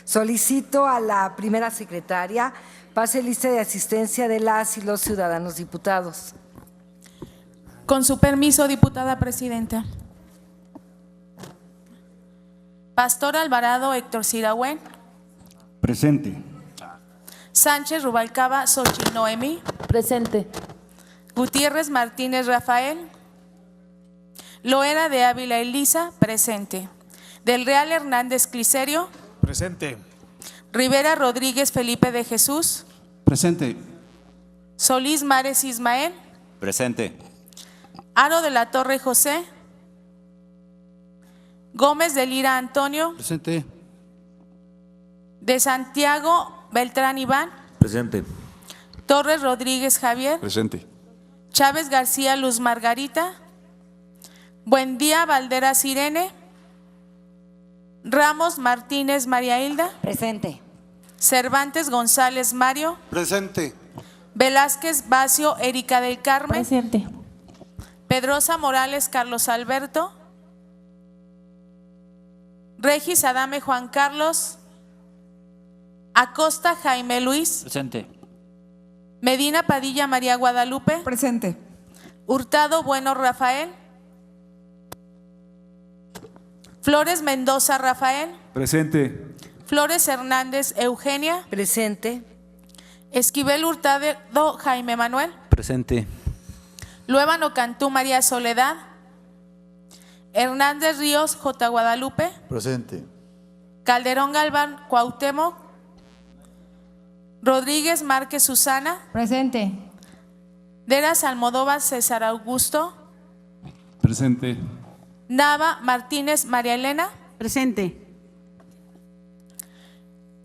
Solicito a la primera secretaria pase lista de asistencia de las y los ciudadanos diputados. Con su permiso, diputada presidenta. Pastor Alvarado Héctor Sirahuen. Presente. Sánchez Rubalcaba Xochitl Noemí. Presente. Gutiérrez Martínez Rafael. Loera de Ávila Elisa. Presente. Del Real Hernández Cliserio. Presente. Rivera Rodríguez Felipe de Jesús. Presente. Solís Mares Ismael. Presente. Aro de la Torre José. Gómez de Lira Antonio. Presente. De Santiago Beltrán Iván. Presente. Torres Rodríguez Javier. Presente. Chávez García Luz Margarita. Buendía Valderas Irene. Ramos Martínez María Hilda. Presente. Cervantes González Mario. Presente. Velázquez Vacio Erika del Carmen. Presente. Pedrosa Morales Carlos Alberto. Regis Adame Juan Carlos. Acosta Jaime Luis. Presente. Medina Padilla María Guadalupe. Presente. Hurtado Bueno Rafael. Flores Mendoza Rafael. Presente. Flores Hernández Eugenia. Presente. Esquivel Hurtado Jaime Manuel. Presente. Luébano Cantú María Soledad. Hernández Ríos J. Guadalupe. Presente. Calderón Galván Cuauhtémoc. Rodríguez Márquez Susana. Presente. Deras Almodóvar César Augusto. Presente. Nava Martínez María Elena. Presente.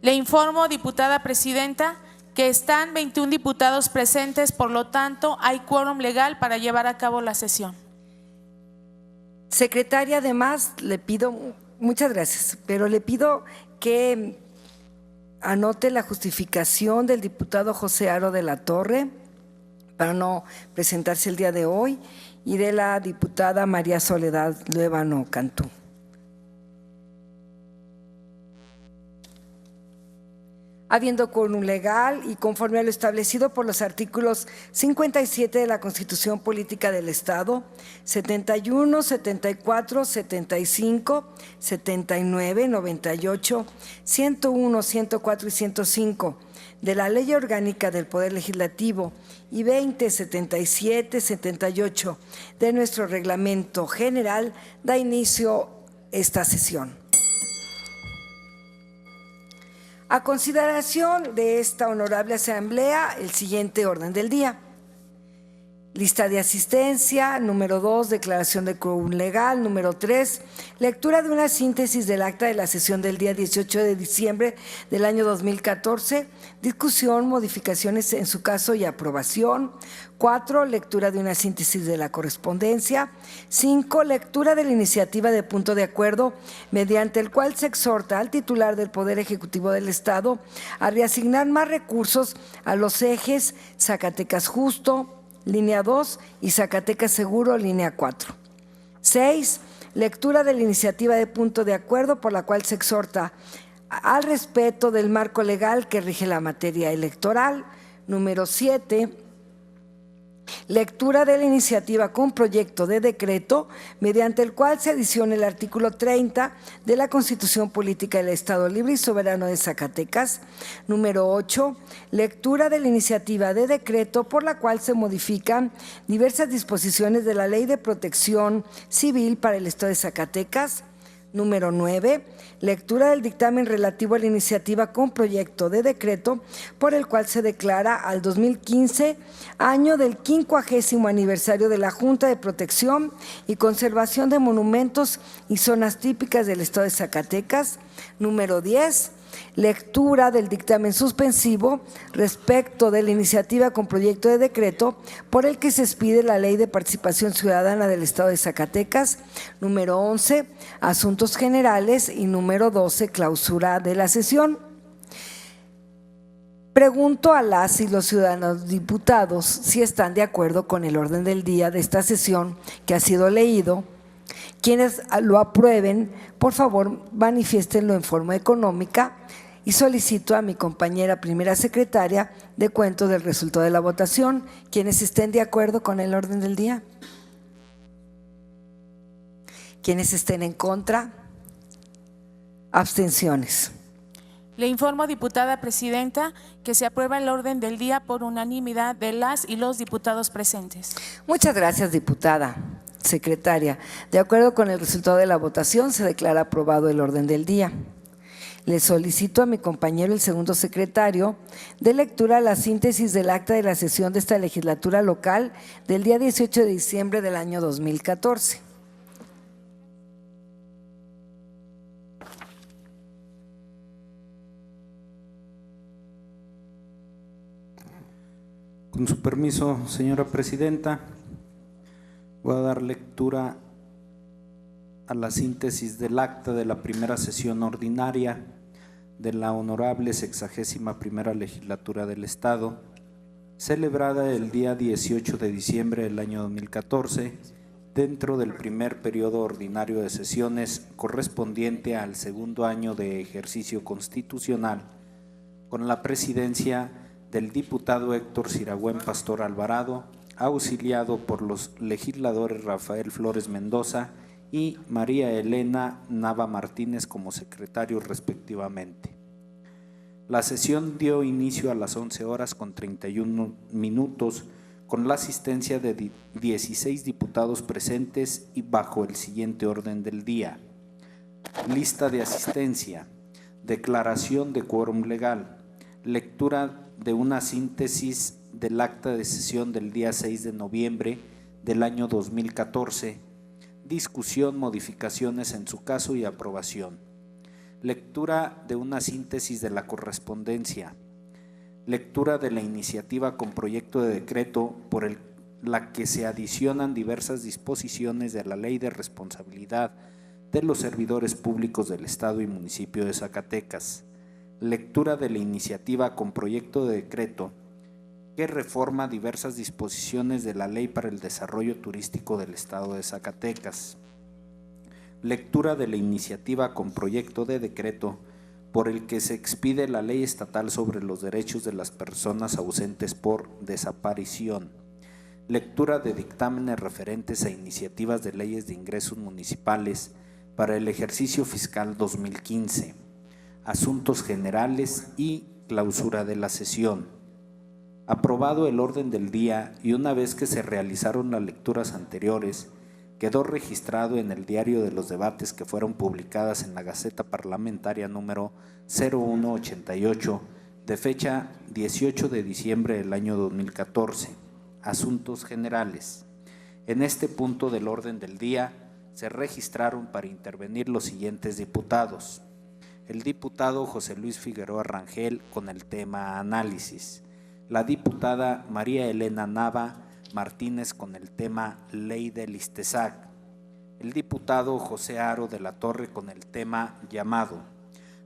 Le informo, diputada presidenta, que están 21 diputados presentes, por lo tanto hay quórum legal para llevar a cabo la sesión. Secretaria, además, le pido, muchas gracias, pero le pido que anote la justificación del diputado José Aro de la Torre para no presentarse el día de hoy y de la diputada María Soledad Luébano Cantú. Habiendo quórum legal y conforme a lo establecido por los artículos 57 de la Constitución Política del Estado, 71, 74, 75, 79, 98, 101, 104 y 105 de la Ley Orgánica del Poder Legislativo y 20, 77, 78 de nuestro Reglamento General, da inicio esta sesión. A consideración de esta honorable asamblea, el siguiente orden del día. Lista de asistencia, número 2, declaración de quórum legal, número 3, lectura de una síntesis del acta de la sesión del día 18 de diciembre del año 2014, discusión, modificaciones en su caso y aprobación. 4, lectura de una síntesis de la correspondencia. 5, lectura de la iniciativa de punto de acuerdo mediante el cual se exhorta al titular del Poder Ejecutivo del Estado a reasignar más recursos a los ejes Zacatecas Justo, línea 2 y Zacatecas Seguro, línea 4. 6, lectura de la iniciativa de punto de acuerdo por la cual se exhorta al respeto del marco legal que rige la materia electoral. Número 7, lectura de la iniciativa con proyecto de decreto mediante el cual se adiciona el artículo 30 de la Constitución Política del Estado Libre y Soberano de Zacatecas. Número 8, lectura de la iniciativa de decreto por la cual se modifican diversas disposiciones de la Ley de Protección Civil para el Estado de Zacatecas. Número 9, lectura del dictamen relativo a la iniciativa con proyecto de decreto por el cual se declara al 2015 año del 50º aniversario de la Junta de Protección y Conservación de Monumentos y Zonas Típicas del Estado de Zacatecas. Número 10, lectura del dictamen suspensivo respecto de la iniciativa con proyecto de decreto por el que se expide la Ley de Participación Ciudadana del Estado de Zacatecas. Número 11, asuntos generales, y número 12, clausura de la sesión. Pregunto a las y los ciudadanos diputados si están de acuerdo con el orden del día de esta sesión que ha sido leído. Quienes lo aprueben, por favor, manifiéstenlo en forma económica y solicito a mi compañera primera secretaria de cuento del resultado de la votación. ¿Quienes estén de acuerdo con el orden del día? ¿Quienes estén en contra? Abstenciones. Le informo, diputada presidenta, que se aprueba el orden del día por unanimidad de las y los diputados presentes. Muchas gracias, diputada secretaria. De acuerdo con el resultado de la votación, se declara aprobado el orden del día. Le solicito a mi compañero, el segundo secretario, de lectura la síntesis del acta de la sesión de esta legislatura local del día 18 de diciembre del año 2014. Con su permiso, señora presidenta, voy a dar lectura a la síntesis del acta de la primera sesión ordinaria de la honorable 61ª legislatura del Estado, celebrada el día 18 de diciembre del año 2014, dentro del primer periodo ordinario de sesiones correspondiente al segundo año de ejercicio constitucional, con la presidencia del diputado Héctor Siragüen Pastor Alvarado, auxiliado por los legisladores Rafael Flores Mendoza y María Elena Nava Martínez como secretarios respectivamente. La sesión dio inicio a las 11 horas con 31 minutos con la asistencia de 16 diputados presentes y bajo el siguiente orden del día. Lista de asistencia, declaración de quórum legal, lectura de una síntesis del acta de sesión del día 6 de noviembre del año 2014, discusión, modificaciones en su caso y aprobación. Lectura de una síntesis de la correspondencia. Lectura de la iniciativa con proyecto de decreto por la que se adicionan diversas disposiciones de la Ley de Responsabilidad de los Servidores Públicos del Estado y Municipio de Zacatecas. Lectura de la iniciativa con proyecto de decreto que reforma diversas disposiciones de la Ley para el Desarrollo Turístico del Estado de Zacatecas. Lectura de la iniciativa con proyecto de decreto por el que se expide la Ley Estatal sobre los derechos de las personas ausentes por desaparición. Lectura de dictámenes referentes a iniciativas de leyes de ingresos municipales para el ejercicio fiscal 2015. Asuntos generales y clausura de la sesión. Aprobado el orden del día y una vez que se realizaron las lecturas anteriores, quedó registrado en el diario de los debates que fueron publicadas en la Gaceta Parlamentaria número 0188 de fecha 18 de diciembre del año 2014. Asuntos generales. En este punto del orden del día se registraron para intervenir los siguientes diputados. El diputado José Luis Figueroa Rangel con el tema análisis. La diputada María Elena Nava Martínez con el tema Ley del ISTESAC. El diputado José Aro de la Torre con el tema llamado.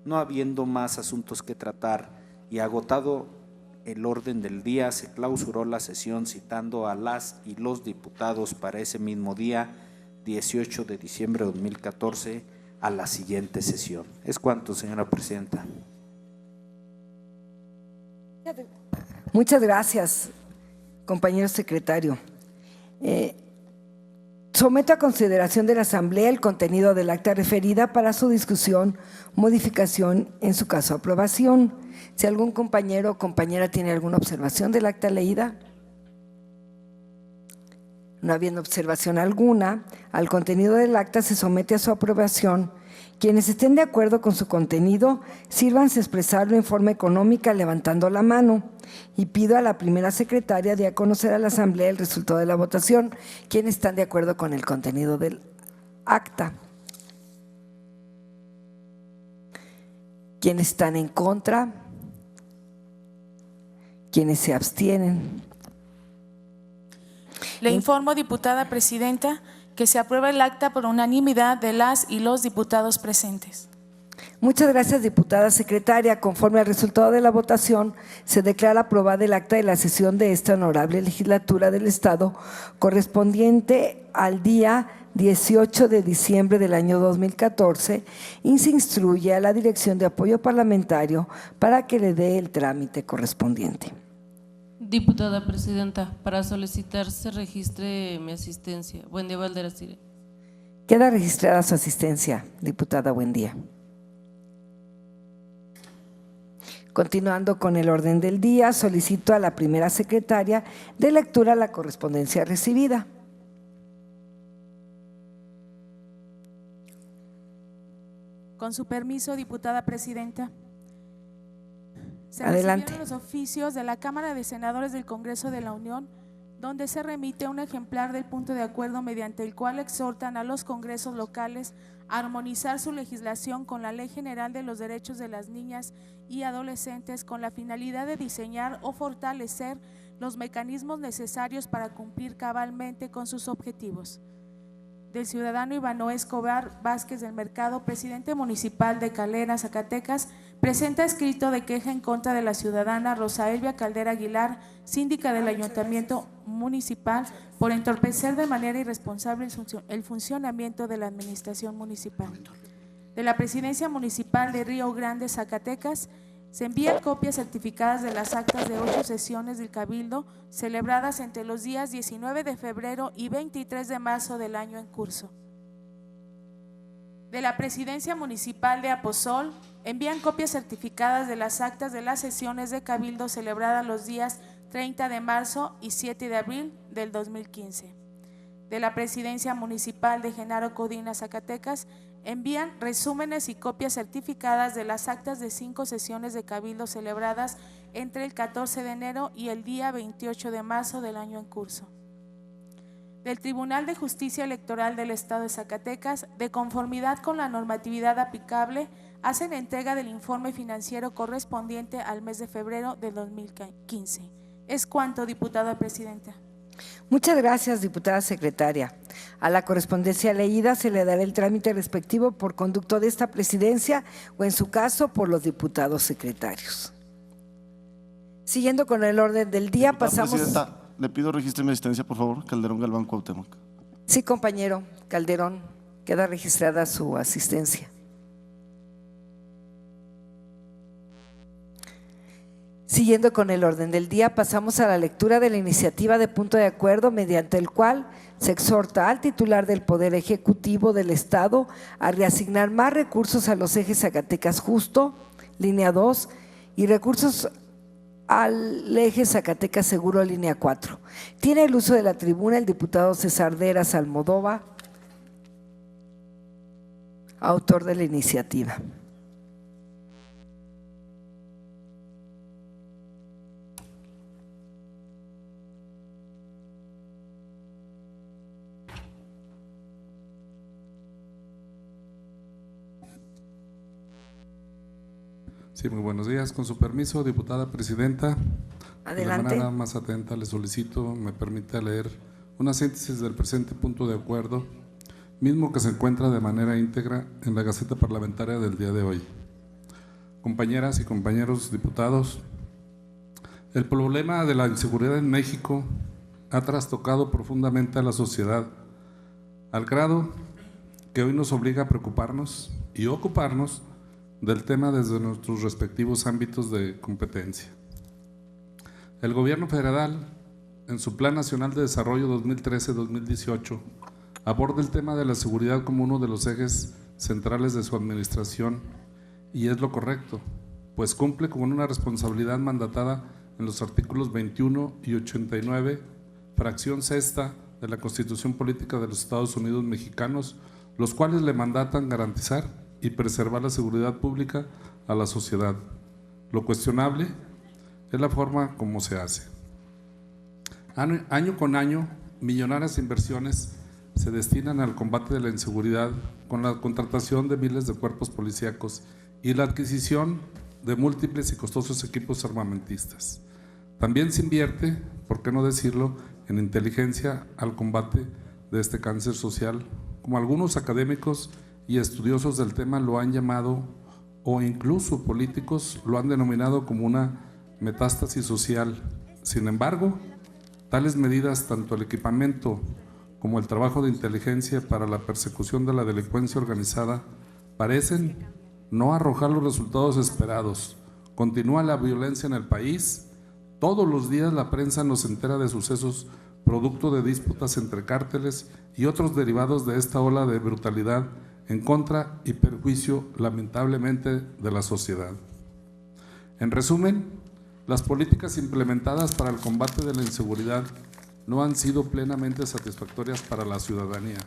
No habiendo más asuntos que tratar y agotado el orden del día, se clausuró la sesión citando a las y los diputados para ese mismo día, 18 de diciembre de 2014, a la siguiente sesión. Es cuanto, señora presidenta. Muchas gracias, compañero secretario. Someto a consideración de la Asamblea el contenido del acta referida para su discusión, modificación, en su caso aprobación. Si algún compañero o compañera tiene alguna observación del acta leída. No habiendo observación alguna, al contenido del acta se somete a su aprobación. Quienes estén de acuerdo con su contenido, sírvanse a expresarlo en forma económica levantando la mano. Y pido a la primera secretaria de a conocer a la Asamblea el resultado de la votación. ¿Quiénes están de acuerdo con el contenido del acta? ¿Quiénes están en contra? ¿Quiénes se abstienen? Le informo, diputada presidenta, que se aprueba el acta por unanimidad de las y los diputados presentes. Muchas gracias, diputada secretaria. Conforme al resultado de la votación, se declara aprobada el acta de la sesión de esta honorable legislatura del Estado correspondiente al día 18 de diciembre del año 2014 y se instruye a la Dirección de Apoyo Parlamentario para que le dé el trámite correspondiente. Diputada presidenta, para solicitar se registre mi asistencia. Buendía Valderas Ire. Queda registrada su asistencia, diputada Buendía. Continuando con el orden del día, solicito a la primera secretaria de lectura la correspondencia recibida. Con su permiso, diputada presidenta. Se Adelante. recibieron los oficios de la Cámara de Senadores del Congreso de la Unión, donde se remite un ejemplar del punto de acuerdo mediante el cual exhortan a los congresos locales a armonizar su legislación con la Ley General de los Derechos de las Niñas y Adolescentes con la finalidad de diseñar o fortalecer los mecanismos necesarios para cumplir cabalmente con sus objetivos. Del ciudadano Ivanoé Escobar Vázquez del Mercado, presidente municipal de Calera, Zacatecas, presenta escrito de queja en contra de la ciudadana Rosa Elvia Caldera Aguilar, síndica del Ayuntamiento Municipal, por entorpecer de manera irresponsable el funcionamiento de la administración municipal. De la Presidencia Municipal de Río Grande, Zacatecas, se envían copias certificadas de las actas de 8 sesiones del Cabildo celebradas entre los días 19 de febrero y 23 de marzo del año en curso. De la Presidencia Municipal de Aposol, envían copias certificadas de las actas de las sesiones de Cabildo celebradas los días 30 de marzo y 7 de abril del 2015. De la Presidencia Municipal de Genaro Codina, Zacatecas, envían resúmenes y copias certificadas de las actas de 5 sesiones de Cabildo celebradas entre el 14 de enero y el día 28 de marzo del año en curso. Del Tribunal de Justicia Electoral del Estado de Zacatecas, de conformidad con la normatividad aplicable, hacen entrega del informe financiero correspondiente al mes de febrero del 2015. Es cuanto, diputada presidenta. Muchas gracias, diputada secretaria. A la correspondencia leída se le dará el trámite respectivo por conducto de esta presidencia o, en su caso, por los diputados secretarios. Siguiendo con el orden del día, Diputada pasamos… Presidenta, le pido registre mi asistencia, por favor. Calderón Galván Cuauhtémoc. Sí, compañero Calderón, queda registrada su asistencia. Siguiendo con el orden del día, pasamos a la lectura de la iniciativa de punto de acuerdo mediante el cual se exhorta al titular del Poder Ejecutivo del Estado a reasignar más recursos a los ejes Zacatecas Justo, línea 2, y recursos al eje Zacatecas Seguro, línea 4. Tiene el uso de la tribuna el diputado César Deras Almodóvar, autor de la iniciativa. Sí, muy buenos días. Con su permiso, diputada presidenta, Adelante. de la manera más atenta le solicito me permita leer una síntesis del presente punto de acuerdo, mismo que se encuentra de manera íntegra en la Gaceta Parlamentaria del día de hoy. Compañeras y compañeros diputados, el problema de la inseguridad en México ha trastocado profundamente a la sociedad, al grado que hoy nos obliga a preocuparnos y ocuparnos del tema desde nuestros respectivos ámbitos de competencia. El Gobierno federal, en su Plan Nacional de Desarrollo 2013-2018, aborda el tema de la seguridad como uno de los ejes centrales de su administración, y es lo correcto, pues cumple con una responsabilidad mandatada en los artículos 21 y 89, fracción sexta de la Constitución Política de los Estados Unidos Mexicanos, los cuales le mandatan garantizar y preservar la seguridad pública a la sociedad. Lo cuestionable es la forma como se hace. Año con año, millonarias inversiones se destinan al combate de la inseguridad con la contratación de miles de cuerpos policíacos y la adquisición de múltiples y costosos equipos armamentistas. También se invierte, por qué no decirlo, en inteligencia al combate de este cáncer social, como algunos académicos y estudiosos del tema lo han llamado, o incluso políticos lo han denominado como una metástasis social. Sin embargo, tales medidas, tanto el equipamiento como el trabajo de inteligencia para la persecución de la delincuencia organizada, parecen no arrojar los resultados esperados. Continúa la violencia en el país. Todos los días la prensa nos entera de sucesos producto de disputas entre cárteles y otros derivados de esta ola de brutalidad en contra y perjuicio, lamentablemente, de la sociedad. En resumen, las políticas implementadas para el combate de la inseguridad no han sido plenamente satisfactorias para la ciudadanía.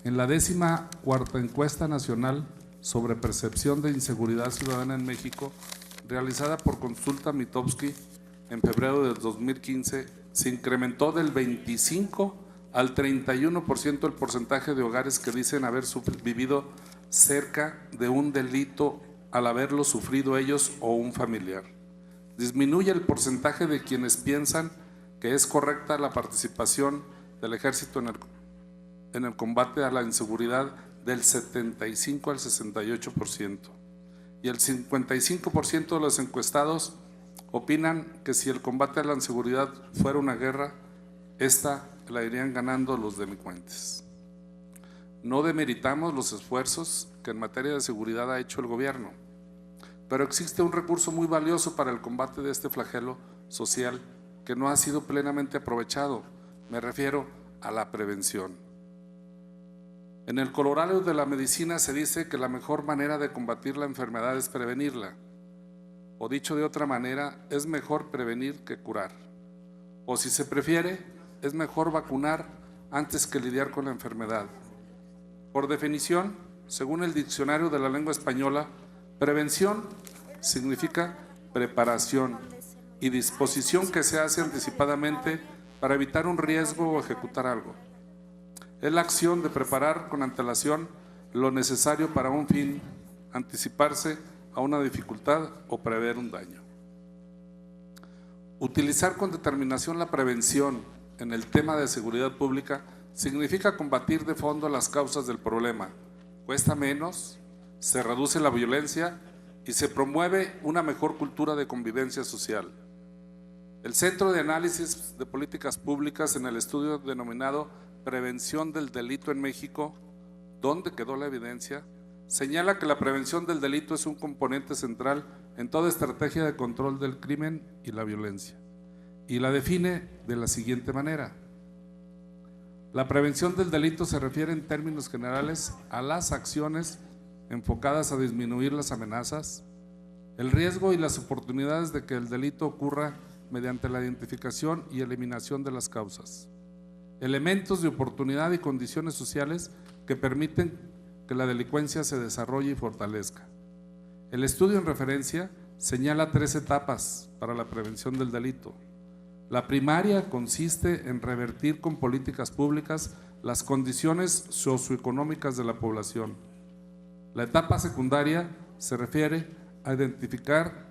En la 14ª encuesta nacional sobre percepción de inseguridad ciudadana en México, realizada por Consulta Mitofsky en febrero del 2015, se incrementó del 25 al 31% el porcentaje de hogares que dicen haber vivido cerca de un delito al haberlo sufrido ellos o un familiar. Disminuye el porcentaje de quienes piensan que es correcta la participación del Ejército en el combate a la inseguridad del 75 al 68%. Y el 55% de los encuestados opinan que si el combate a la inseguridad fuera una guerra, esta la irían ganando los delincuentes. No demeritamos los esfuerzos que en materia de seguridad ha hecho el gobierno, pero existe un recurso muy valioso para el combate de este flagelo social que no ha sido plenamente aprovechado. Me refiero a la prevención. En el colorario de la medicina se dice que la mejor manera de combatir la enfermedad es prevenirla, o dicho de otra manera, es mejor prevenir que curar, o si se prefiere, es mejor vacunar antes que lidiar con la enfermedad. Por definición, según el diccionario de la lengua española, prevención significa preparación y disposición que se hace anticipadamente para evitar un riesgo o ejecutar algo. Es la acción de preparar con antelación lo necesario para un fin, anticiparse a una dificultad o prever un daño. Utilizar con determinación la prevención en el tema de seguridad pública significa combatir de fondo las causas del problema. Cuesta menos, se reduce la violencia y se promueve una mejor cultura de convivencia social. El Centro de Análisis de Políticas Públicas, en el estudio denominado Prevención del Delito en México, ¿dónde quedó la evidencia?, señala que la prevención del delito es un componente central en toda estrategia de control del crimen y la violencia, y la define de la siguiente manera. La prevención del delito se refiere en términos generales a las acciones enfocadas a disminuir las amenazas, el riesgo y las oportunidades de que el delito ocurra mediante la identificación y eliminación de las causas, elementos de oportunidad y condiciones sociales que permiten que la delincuencia se desarrolle y fortalezca. El estudio en referencia señala 3 etapas para la prevención del delito. La primaria consiste en revertir con políticas públicas las condiciones socioeconómicas de la población. La etapa secundaria se refiere a identificar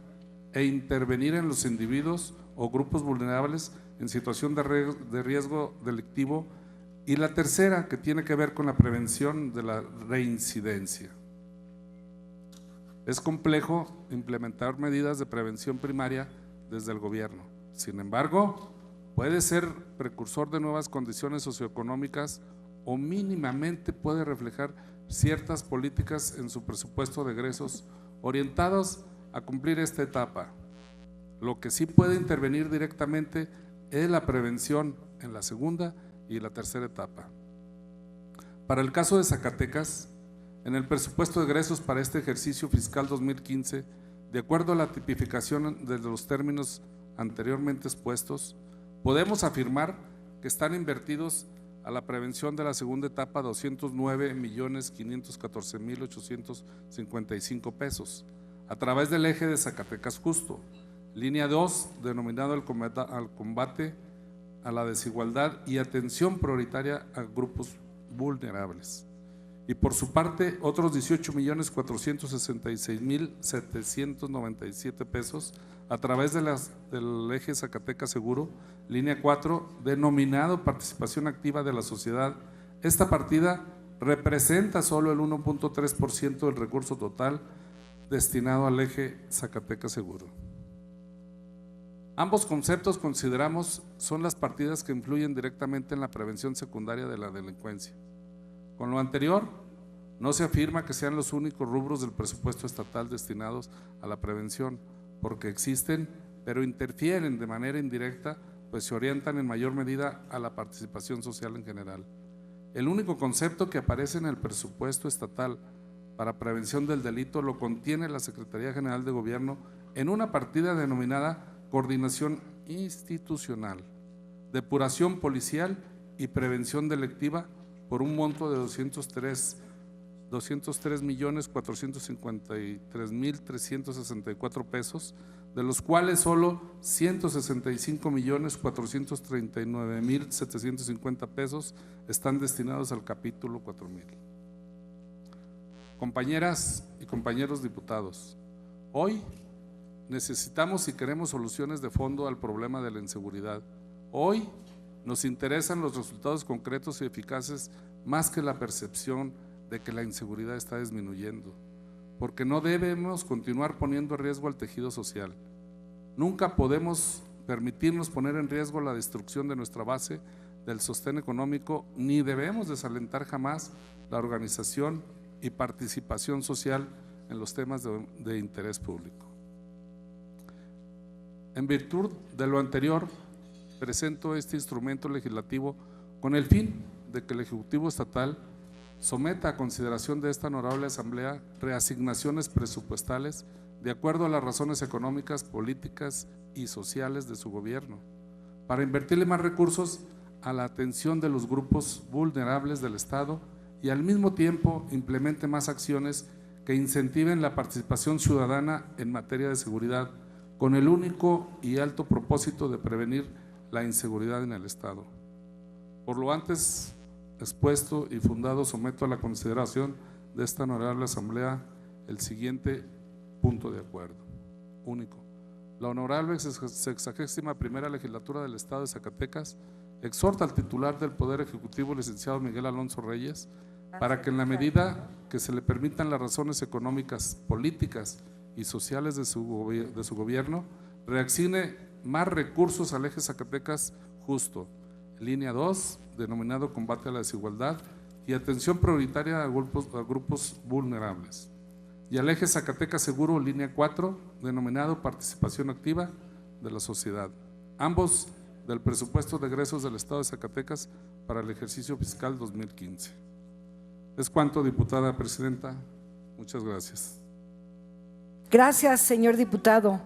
e intervenir en los individuos o grupos vulnerables en situación de riesgo delictivo, y la tercera, que tiene que ver con la prevención de la reincidencia. Es complejo implementar medidas de prevención primaria desde el gobierno. Sin embargo, puede ser precursor de nuevas condiciones socioeconómicas o mínimamente puede reflejar ciertas políticas en su presupuesto de egresos orientados a cumplir esta etapa. Lo que sí puede intervenir directamente es la prevención en la segunda y la tercera etapa. Para el caso de Zacatecas, en el presupuesto de egresos para este ejercicio fiscal 2015, de acuerdo a la tipificación de los términos anteriormente expuestos, podemos afirmar que están invertidos a la prevención de la segunda etapa 209.514.855 pesos a través del eje de Zacatecas Justo, línea 2, denominado al combate a la desigualdad y atención prioritaria a grupos vulnerables. Y por su parte, otros 18.466.797 pesos a través de del eje Zacatecas Seguro, línea 4, denominado participación activa de la sociedad. Esta partida representa solo el 1.3% del recurso total destinado al eje Zacatecas Seguro. Ambos conceptos, consideramos, son las partidas que influyen directamente en la prevención secundaria de la delincuencia. Con lo anterior, no se afirma que sean los únicos rubros del presupuesto estatal destinados a la prevención, porque existen, pero interfieren de manera indirecta, pues se orientan en mayor medida a la participación social en general. El único concepto que aparece en el presupuesto estatal para prevención del delito lo contiene la Secretaría General de Gobierno en una partida denominada Coordinación Institucional, Depuración Policial y Prevención Delictiva por un monto de 203.453.364 pesos, de los cuales solo 165.439.750 pesos están destinados al capítulo 4.000. Compañeras y compañeros diputados, hoy necesitamos y queremos soluciones de fondo al problema de la inseguridad. Hoy nos interesan los resultados concretos y eficaces más que la percepción de que la inseguridad está disminuyendo, porque no debemos continuar poniendo en riesgo al tejido social. Nunca podemos permitirnos poner en riesgo la destrucción de nuestra base del sostén económico, ni debemos desalentar jamás la organización y participación social en los temas de interés público. En virtud de lo anterior, presento este instrumento legislativo con el fin de que el Ejecutivo Estatal someta a consideración de esta honorable Asamblea reasignaciones presupuestales de acuerdo a las razones económicas, políticas y sociales de su gobierno, para invertirle más recursos a la atención de los grupos vulnerables del Estado y al mismo tiempo implemente más acciones que incentiven la participación ciudadana en materia de seguridad, con el único y alto propósito de prevenir la inseguridad en el Estado. Por lo antes expuesto y fundado, someto a la consideración de esta honorable Asamblea el siguiente punto de acuerdo. Único. La honorable 61ª Legislatura del Estado de Zacatecas exhorta al titular del Poder Ejecutivo, licenciado Miguel Alonso Reyes, para que en la medida que se le permitan las razones económicas, políticas y sociales de su gobierno, reasigne más recursos al eje Zacatecas Justo, línea 2, denominado Combate a la Desigualdad y Atención Prioritaria a grupos vulnerables, y al eje Zacatecas Seguro, línea 4, denominado Participación Activa de la Sociedad, ambos del presupuesto de egresos del Estado de Zacatecas para el ejercicio fiscal 2015. Es cuanto, diputada presidenta. Muchas gracias. Gracias, señor diputado.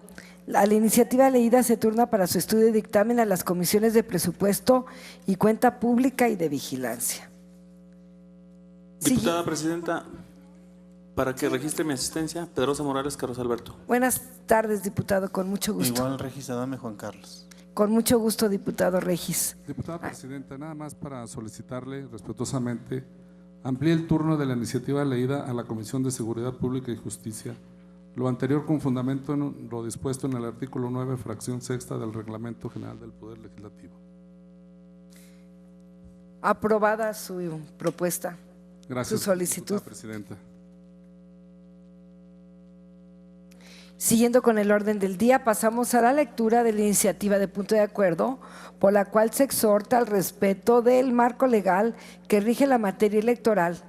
La iniciativa leída se turna para su estudio y dictamen a las comisiones de presupuesto y cuenta pública y de vigilancia. Diputada presidenta, para que registre mi asistencia, Pedrosa Morales Carlos Alberto. Buenas tardes, diputado, con mucho gusto. Igual registradame Juan Carlos. Con mucho gusto, diputado Regis. Diputada presidenta, nada más para solicitarle respetuosamente, amplíe el turno de la iniciativa leída a la Comisión de Seguridad Pública y Justicia, lo anterior con fundamento en lo dispuesto en el artículo 9, fracción sexta del Reglamento General del Poder Legislativo. Aprobada su propuesta. Gracias, su solicitud. diputada presidenta. Siguiendo con el orden del día, pasamos a la lectura de la iniciativa de punto de acuerdo, por la cual se exhorta al respeto del marco legal que rige la materia electoral.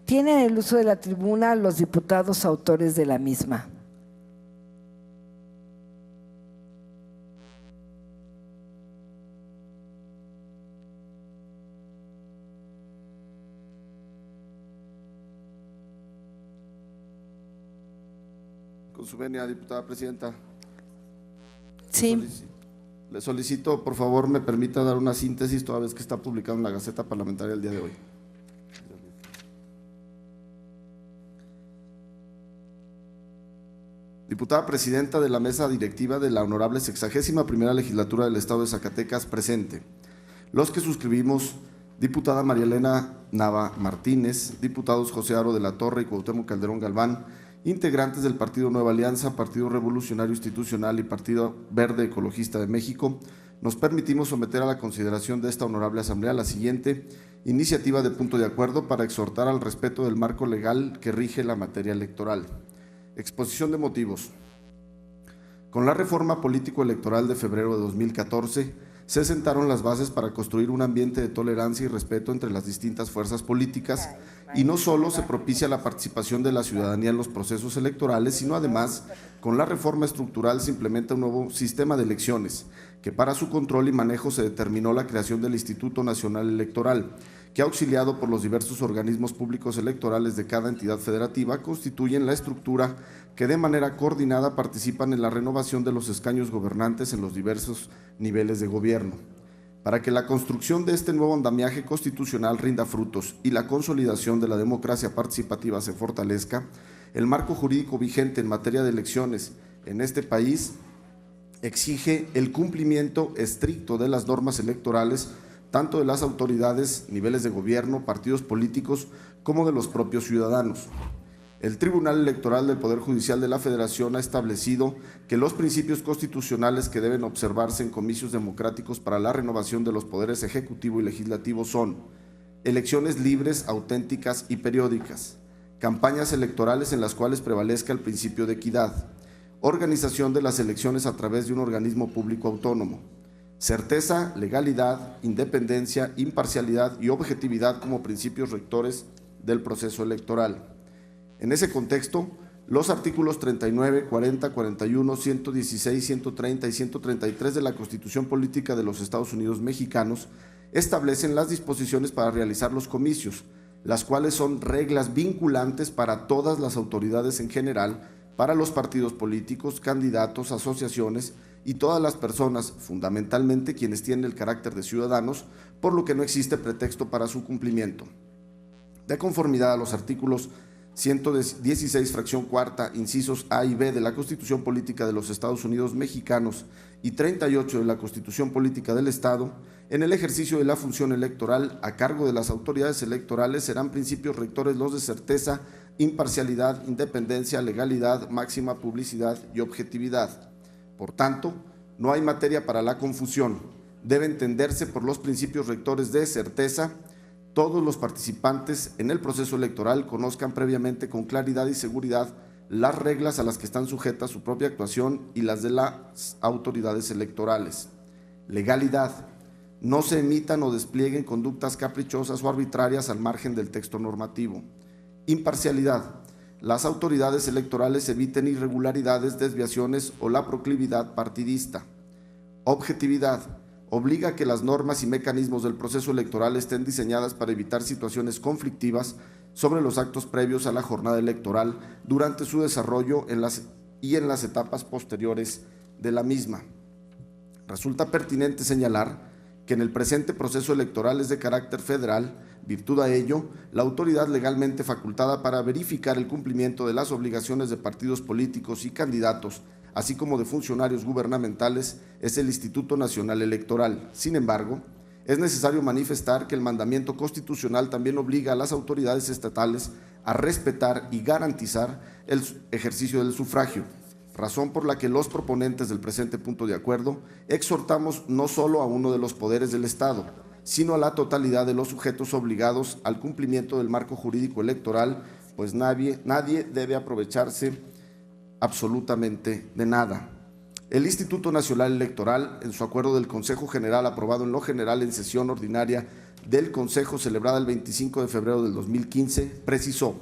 Tienen el uso de la tribuna los diputados autores de la misma. Con su venia, diputada presidenta. Sí. Le solicito, por favor, me permita dar una síntesis toda vez que está publicado en la Gaceta Parlamentaria el día de hoy. Diputada presidenta de la mesa directiva de la honorable 61ª Legislatura del Estado de Zacatecas, presente. Los que suscribimos: diputada María Elena Nava Martínez, diputados José Aro de la Torre y Cuauhtémoc Calderón Galván, integrantes del Partido Nueva Alianza, Partido Revolucionario Institucional y Partido Verde Ecologista de México. Nos permitimos someter a la consideración de esta honorable Asamblea la siguiente iniciativa de punto de acuerdo para exhortar al respeto del marco legal que rige la materia electoral. Exposición de motivos. Con la reforma político-electoral de febrero de 2014, se sentaron las bases para construir un ambiente de tolerancia y respeto entre las distintas fuerzas políticas, y no solo se propicia la participación de la ciudadanía en los procesos electorales, sino además, con la reforma estructural se implementa un nuevo sistema de elecciones, que para su control y manejo se determinó la creación del Instituto Nacional Electoral, que auxiliado por los diversos organismos públicos electorales de cada entidad federativa, constituyen la estructura que de manera coordinada participan en la renovación de los escaños gobernantes en los diversos niveles de gobierno. Para que la construcción de este nuevo andamiaje constitucional rinda frutos y la consolidación de la democracia participativa se fortalezca, el marco jurídico vigente en materia de elecciones en este país exige el cumplimiento estricto de las normas electorales, tanto de las autoridades, niveles de gobierno, partidos políticos, como de los propios ciudadanos. El Tribunal Electoral del Poder Judicial de la Federación ha establecido que los principios constitucionales que deben observarse en comicios democráticos para la renovación de los poderes ejecutivo y legislativo son: elecciones libres, auténticas y periódicas; campañas electorales en las cuales prevalezca el principio de equidad; organización de las elecciones a través de un organismo público autónomo; certeza, legalidad, independencia, imparcialidad y objetividad como principios rectores del proceso electoral. En ese contexto, los artículos 39, 40, 41, 116, 130 y 133 de la Constitución Política de los Estados Unidos Mexicanos establecen las disposiciones para realizar los comicios, las cuales son reglas vinculantes para todas las autoridades en general, para los partidos políticos, candidatos, asociaciones y todas las personas, fundamentalmente quienes tienen el carácter de ciudadanos, por lo que no existe pretexto para su cumplimiento. De conformidad a los artículos 116, fracción cuarta, incisos A y B de la Constitución Política de los Estados Unidos Mexicanos y 38 de la Constitución Política del Estado, en el ejercicio de la función electoral a cargo de las autoridades electorales serán principios rectores los de certeza, imparcialidad, independencia, legalidad, máxima publicidad y objetividad. Por tanto, no hay materia para la confusión. Debe entenderse por los principios rectores de certeza. Todos los participantes en el proceso electoral conozcan previamente con claridad y seguridad las reglas a las que están sujetas su propia actuación y las de las autoridades electorales. Legalidad. No se emitan o desplieguen conductas caprichosas o arbitrarias al margen del texto normativo. Imparcialidad. Las autoridades electorales eviten irregularidades, desviaciones o la proclividad partidista. Objetividad. Obliga a que las normas y mecanismos del proceso electoral estén diseñadas para evitar situaciones conflictivas sobre los actos previos a la jornada electoral durante su desarrollo en las etapas posteriores de la misma. Resulta pertinente señalar que en el presente proceso electoral es de carácter federal. Virtud a ello, la autoridad legalmente facultada para verificar el cumplimiento de las obligaciones de partidos políticos y candidatos, así como de funcionarios gubernamentales, es el Instituto Nacional Electoral. Sin embargo, es necesario manifestar que el mandamiento constitucional también obliga a las autoridades estatales a respetar y garantizar el ejercicio del sufragio, razón por la que los proponentes del presente punto de acuerdo exhortamos no solo a uno de los poderes del Estado, sino a la totalidad de los sujetos obligados al cumplimiento del marco jurídico electoral, pues nadie debe aprovecharse absolutamente de nada. El Instituto Nacional Electoral, en su acuerdo del Consejo General aprobado en lo general en sesión ordinaria del Consejo celebrada el 25 de febrero del 2015, precisó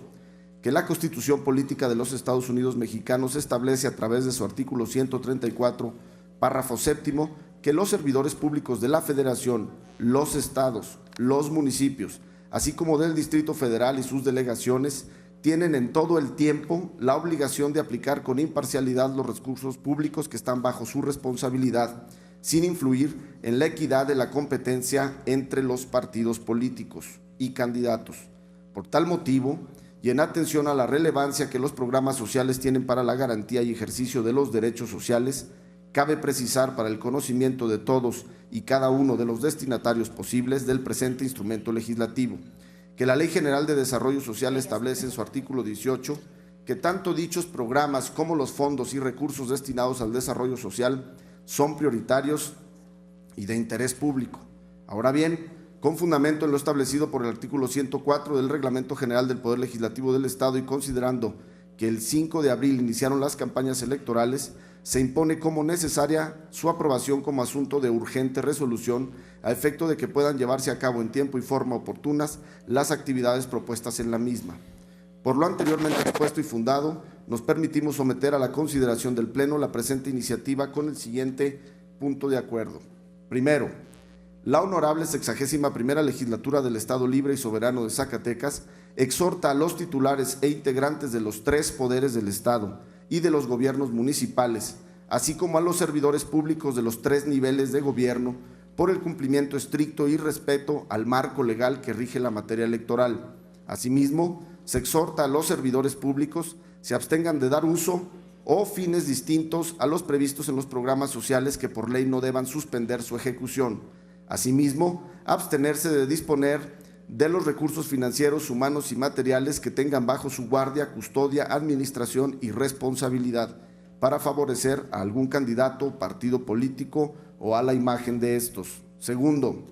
que la Constitución Política de los Estados Unidos Mexicanos establece a través de su artículo 134, párrafo séptimo, que los servidores públicos de la Federación, los estados, los municipios, así como del Distrito Federal y sus delegaciones, tienen en todo el tiempo la obligación de aplicar con imparcialidad los recursos públicos que están bajo su responsabilidad, sin influir en la equidad de la competencia entre los partidos políticos y candidatos. Por tal motivo, y en atención a la relevancia que los programas sociales tienen para la garantía y ejercicio de los derechos sociales, cabe precisar para el conocimiento de todos y cada uno de los destinatarios posibles del presente instrumento legislativo, que la Ley General de Desarrollo Social establece en su artículo 18 que tanto dichos programas como los fondos y recursos destinados al desarrollo social son prioritarios y de interés público. Ahora bien, con fundamento en lo establecido por el artículo 104 del Reglamento General del Poder Legislativo del Estado y considerando que el 5 de abril iniciaron las campañas electorales, se impone como necesaria su aprobación como asunto de urgente resolución a efecto de que puedan llevarse a cabo en tiempo y forma oportunas las actividades propuestas en la misma. Por lo anteriormente expuesto y fundado, nos permitimos someter a la consideración del Pleno la presente iniciativa con el siguiente punto de acuerdo. Primero, la honorable 61ª Legislatura del Estado Libre y Soberano de Zacatecas exhorta a los titulares e integrantes de los 3 poderes del Estado y de los gobiernos municipales, así como a los servidores públicos de los 3 niveles de gobierno, por el cumplimiento estricto y respeto al marco legal que rige la materia electoral. Asimismo, se exhorta a los servidores públicos se abstengan de dar uso o fines distintos a los previstos en los programas sociales que por ley no deban suspender su ejecución. Asimismo, abstenerse de disponer de los recursos financieros, humanos y materiales que tengan bajo su guardia, custodia, administración y responsabilidad para favorecer a algún candidato, partido político o a la imagen de estos. Segundo,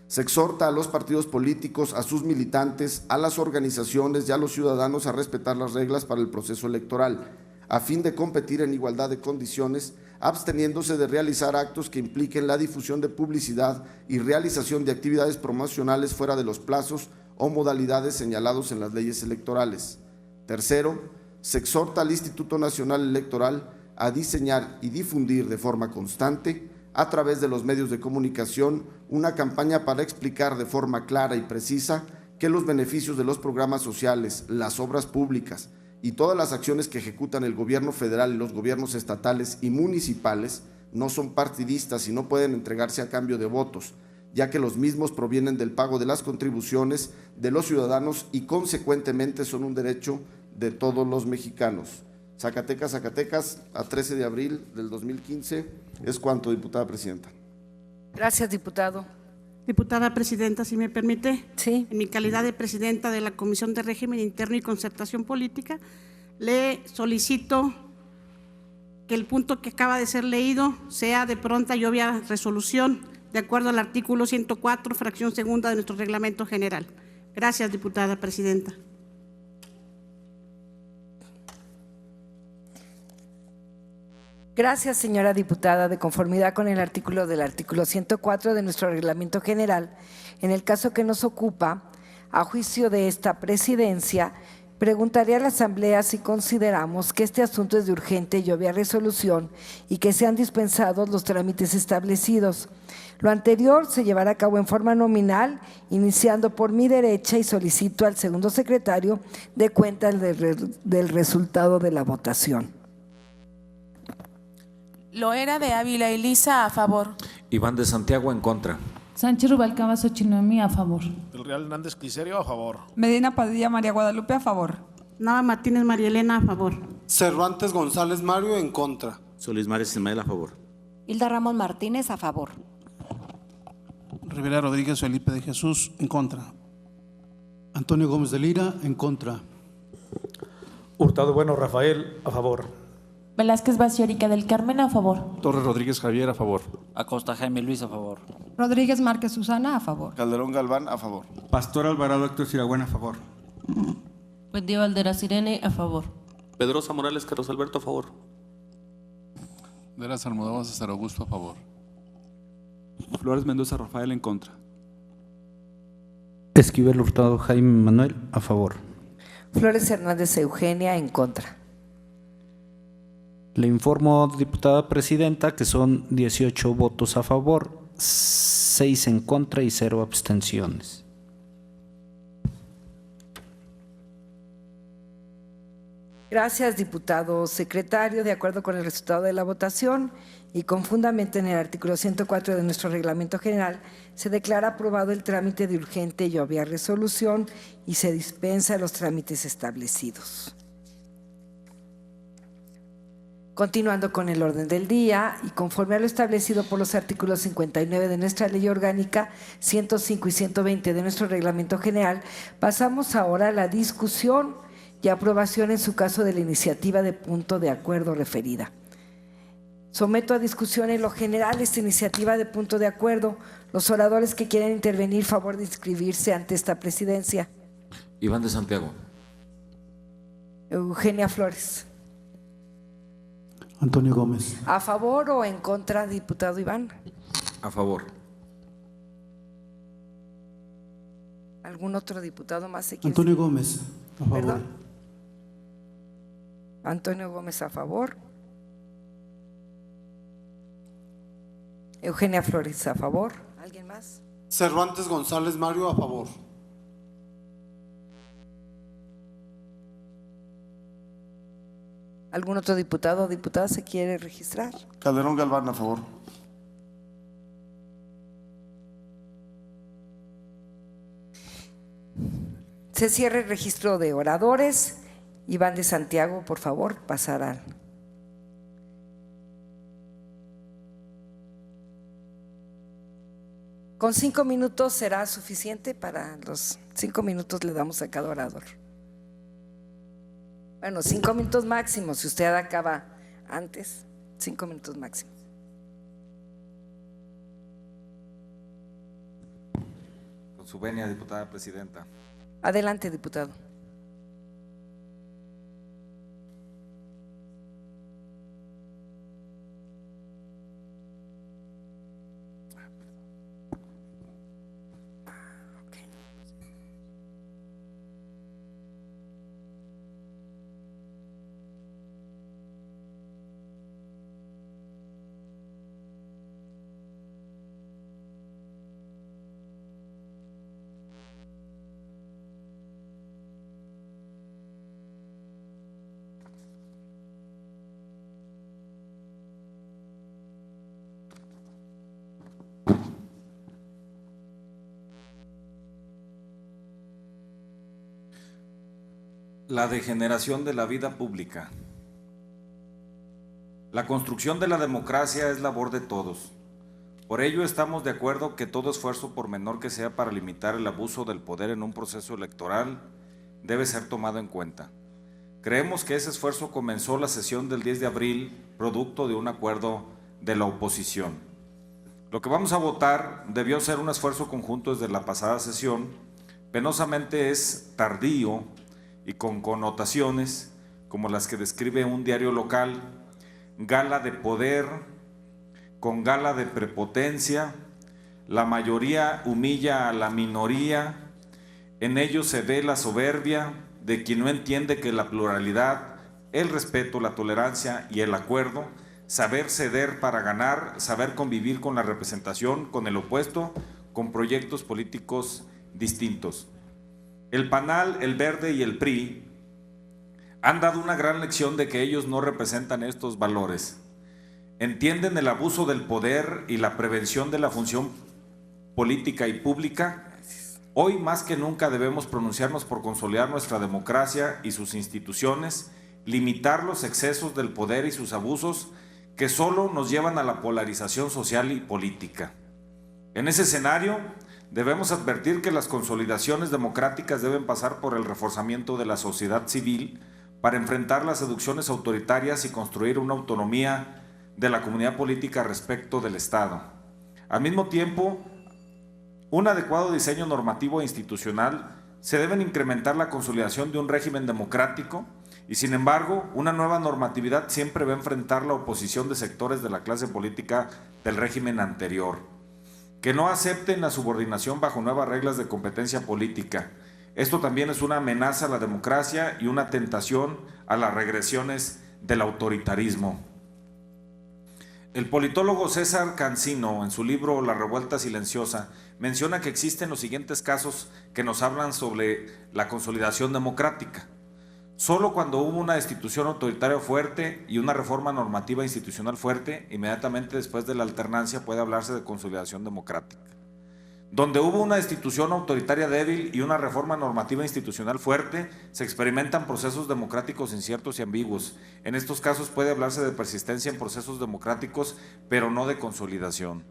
se exhorta a los partidos políticos, a sus militantes, a las organizaciones y a los ciudadanos a respetar las reglas para el proceso electoral, a fin de competir en igualdad de condiciones, absteniéndose de realizar actos que impliquen la difusión de publicidad y realización de actividades promocionales fuera de los plazos o modalidades señalados en las leyes electorales. Tercero, se exhorta al Instituto Nacional Electoral a diseñar y difundir de forma constante, a través de los medios de comunicación, una campaña para explicar de forma clara y precisa que los beneficios de los programas sociales, las obras públicas y todas las acciones que ejecutan el gobierno federal y los gobiernos estatales y municipales no son partidistas y no pueden entregarse a cambio de votos, ya que los mismos provienen del pago de las contribuciones de los ciudadanos y consecuentemente son un derecho de todos los mexicanos. Zacatecas, Zacatecas, a 13 de abril del 2015. Es cuanto, diputada presidenta. Gracias, diputado. Diputada presidenta, si me permite, Sí. en mi calidad de presidenta de la Comisión de Régimen Interno y Concertación Política, le solicito que el punto que acaba de ser leído sea de pronta y obvia resolución, de acuerdo al artículo 104, fracción segunda de nuestro reglamento general. Gracias, diputada presidenta. Gracias, señora diputada. De conformidad con el artículo 104 de nuestro reglamento general, en el caso que nos ocupa, a juicio de esta presidencia, preguntaré a la Asamblea si consideramos que este asunto es de urgente y obvia resolución y que sean dispensados los trámites establecidos. Lo anterior se llevará a cabo en forma nominal, iniciando por mi derecha, y solicito al segundo secretario dé cuenta del resultado de la votación. Loera de Ávila Elisa, a favor. Iván de Santiago, en contra. Sánchez Rubalcaba Xochinoemi, a favor. Del Real Hernández Cliserio, a favor. Medina Padilla María Guadalupe, a favor. Nava Martínez María Elena, a favor. Cervantes González Mario, en contra. Solís María Ismael, a favor. Hilda Ramos Martínez, a favor. Rivera Rodríguez Felipe de Jesús, en contra. Antonio Gómez de Lira, en contra. Hurtado Bueno Rafael, a favor. Velázquez Baciorica del Carmen, a favor. Torres Rodríguez Javier, a favor. Acosta Jaime Luis, a favor. Rodríguez Márquez Susana, a favor. Calderón Galván, a favor. Pastor Alvarado Héctor Siragüen, a favor. Buendía Valderas Irene, a favor. Pedrosa Morales Carlos Alberto, a favor. De las Almodóvar César Augusto, a favor. Flores Mendoza Rafael, en contra. Esquivel Hurtado Jaime Manuel, a favor. Flores Hernández Eugenia, en contra. Le informo, diputada presidenta, que son 18 votos a favor, 6 en contra y 0 abstenciones. Gracias, diputado secretario. De acuerdo con el resultado de la votación y con fundamento en el artículo 104 de nuestro reglamento general, se declara aprobado el trámite de urgente y obvia resolución y se dispensa los trámites establecidos. Continuando con el orden del día y conforme a lo establecido por los artículos 59 de nuestra Ley Orgánica, 105 y 120 de nuestro Reglamento General, pasamos ahora a la discusión y aprobación en su caso de la iniciativa de punto de acuerdo referida. Someto a discusión en lo general esta iniciativa de punto de acuerdo. Los oradores que quieren intervenir, favor de inscribirse ante esta presidencia. Iván de Santiago. Eugenia Flores. Antonio Gómez. ¿A favor o en contra, diputado Iván? A favor. ¿Algún otro diputado más se quiere? Antonio Gómez. A favor. ¿Perdón? Antonio Gómez a favor. Eugenia Flores a favor. ¿Alguien más? Cervantes González Mario, a favor. ¿Algún otro diputado o diputada se quiere registrar? Calderón Galván, a favor. Se cierra el registro de oradores. Iván de Santiago, por favor, pasarán. ¿Con 5 minutos será suficiente? Para los 5 minutos le damos a cada orador. Bueno, 5 minutos máximo. Si usted acaba antes, 5 minutos máximo. Con su venia, diputada presidenta. Adelante, diputado. La degeneración de la vida pública. La construcción de la democracia es labor de todos. Por ello estamos de acuerdo que todo esfuerzo, por menor que sea, para limitar el abuso del poder en un proceso electoral debe ser tomado en cuenta. Creemos que ese esfuerzo comenzó la sesión del 10 de abril, producto de un acuerdo de la oposición. Lo que vamos a votar debió ser un esfuerzo conjunto desde la pasada sesión. Penosamente es tardío y con connotaciones como las que describe un diario local: gala de poder, con gala de prepotencia, la mayoría humilla a la minoría, en ello se ve la soberbia de quien no entiende que la pluralidad, el respeto, la tolerancia y el acuerdo, saber ceder para ganar, saber convivir con la representación, con el opuesto, con proyectos políticos distintos. El PANAL, el Verde y el PRI han dado una gran lección de que ellos no representan estos valores. Entienden el abuso del poder y la prevención de la función política y pública. Hoy más que nunca debemos pronunciarnos por consolidar nuestra democracia y sus instituciones, limitar los excesos del poder y sus abusos que solo nos llevan a la polarización social y política. En ese escenario, debemos advertir que las consolidaciones democráticas deben pasar por el reforzamiento de la sociedad civil para enfrentar las seducciones autoritarias y construir una autonomía de la comunidad política respecto del Estado. Al mismo tiempo, un adecuado diseño normativo e institucional se deben incrementar la consolidación de un régimen democrático y, sin embargo, una nueva normatividad siempre va a enfrentar la oposición de sectores de la clase política del régimen anterior, que no acepten la subordinación bajo nuevas reglas de competencia política. Esto también es una amenaza a la democracia y una tentación a las regresiones del autoritarismo. El politólogo César Cancino, en su libro La Revuelta Silenciosa, menciona que existen los siguientes casos que nos hablan sobre la consolidación democrática. Solo cuando hubo una institución autoritaria fuerte y una reforma normativa institucional fuerte, inmediatamente después de la alternancia puede hablarse de consolidación democrática. Donde hubo una institución autoritaria débil y una reforma normativa institucional fuerte, se experimentan procesos democráticos inciertos y ambiguos. En estos casos puede hablarse de persistencia en procesos democráticos, pero no de consolidación.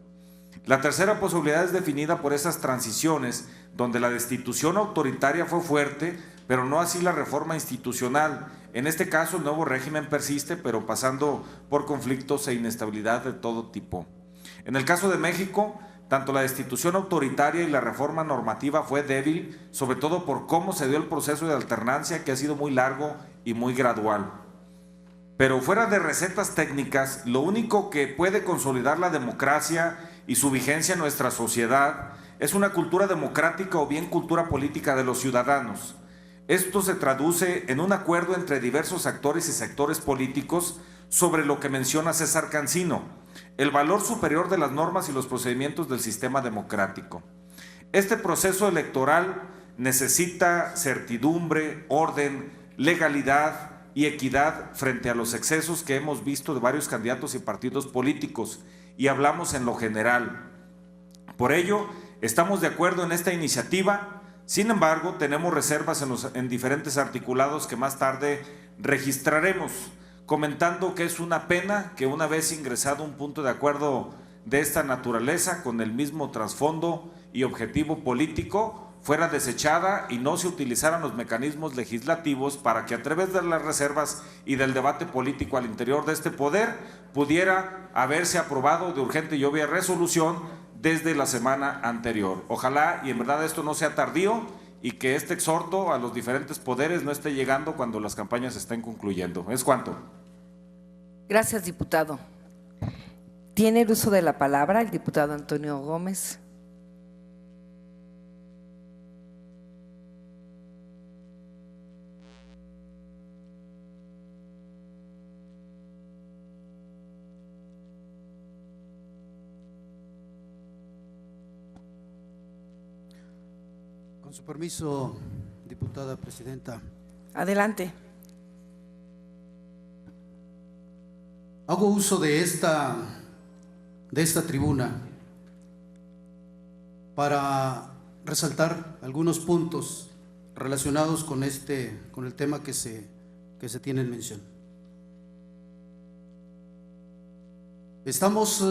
La tercera posibilidad es definida por esas transiciones, donde la destitución autoritaria fue fuerte, pero no así la reforma institucional. En este caso, el nuevo régimen persiste, pero pasando por conflictos e inestabilidad de todo tipo. En el caso de México, tanto la destitución autoritaria y la reforma normativa fue débil, sobre todo por cómo se dio el proceso de alternancia, que ha sido muy largo y muy gradual. Pero fuera de recetas técnicas, lo único que puede consolidar la democracia y su vigencia en nuestra sociedad es una cultura democrática o bien cultura política de los ciudadanos. Esto se traduce en un acuerdo entre diversos actores y sectores políticos sobre lo que menciona César Cancino, el valor superior de las normas y los procedimientos del sistema democrático. Este proceso electoral necesita certidumbre, orden, legalidad y equidad frente a los excesos que hemos visto de varios candidatos y partidos políticos, y hablamos en lo general. Por ello, estamos de acuerdo en esta iniciativa. Sin embargo, tenemos reservas en diferentes articulados que más tarde registraremos, comentando que es una pena que una vez ingresado un punto de acuerdo de esta naturaleza con el mismo trasfondo y objetivo político fuera desechada y no se utilizaran los mecanismos legislativos para que a través de las reservas y del debate político al interior de este poder pudiera haberse aprobado de urgente y obvia resolución desde la semana anterior. Ojalá y en verdad esto no sea tardío y que este exhorto a los diferentes poderes no esté llegando cuando las campañas estén concluyendo. ¿Es cuanto? Gracias, diputado. Tiene el uso de la palabra el diputado Antonio Gómez. Con su permiso, diputada presidenta. Adelante. Hago uso de esta tribuna para resaltar algunos puntos relacionados con el tema que se tiene en mención. Estamos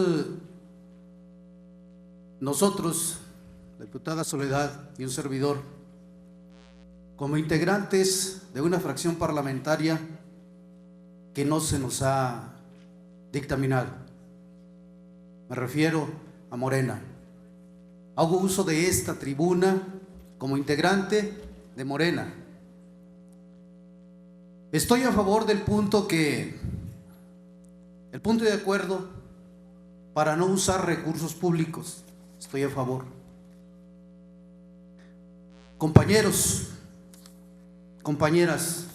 nosotros, diputada Soledad y un servidor, como integrantes de una fracción parlamentaria que no se nos ha dictaminado. Me refiero a Morena. Hago uso de esta tribuna como integrante de Morena. Estoy a favor del punto de acuerdo para no usar recursos públicos. Estoy a favor. Compañeros, compañeras,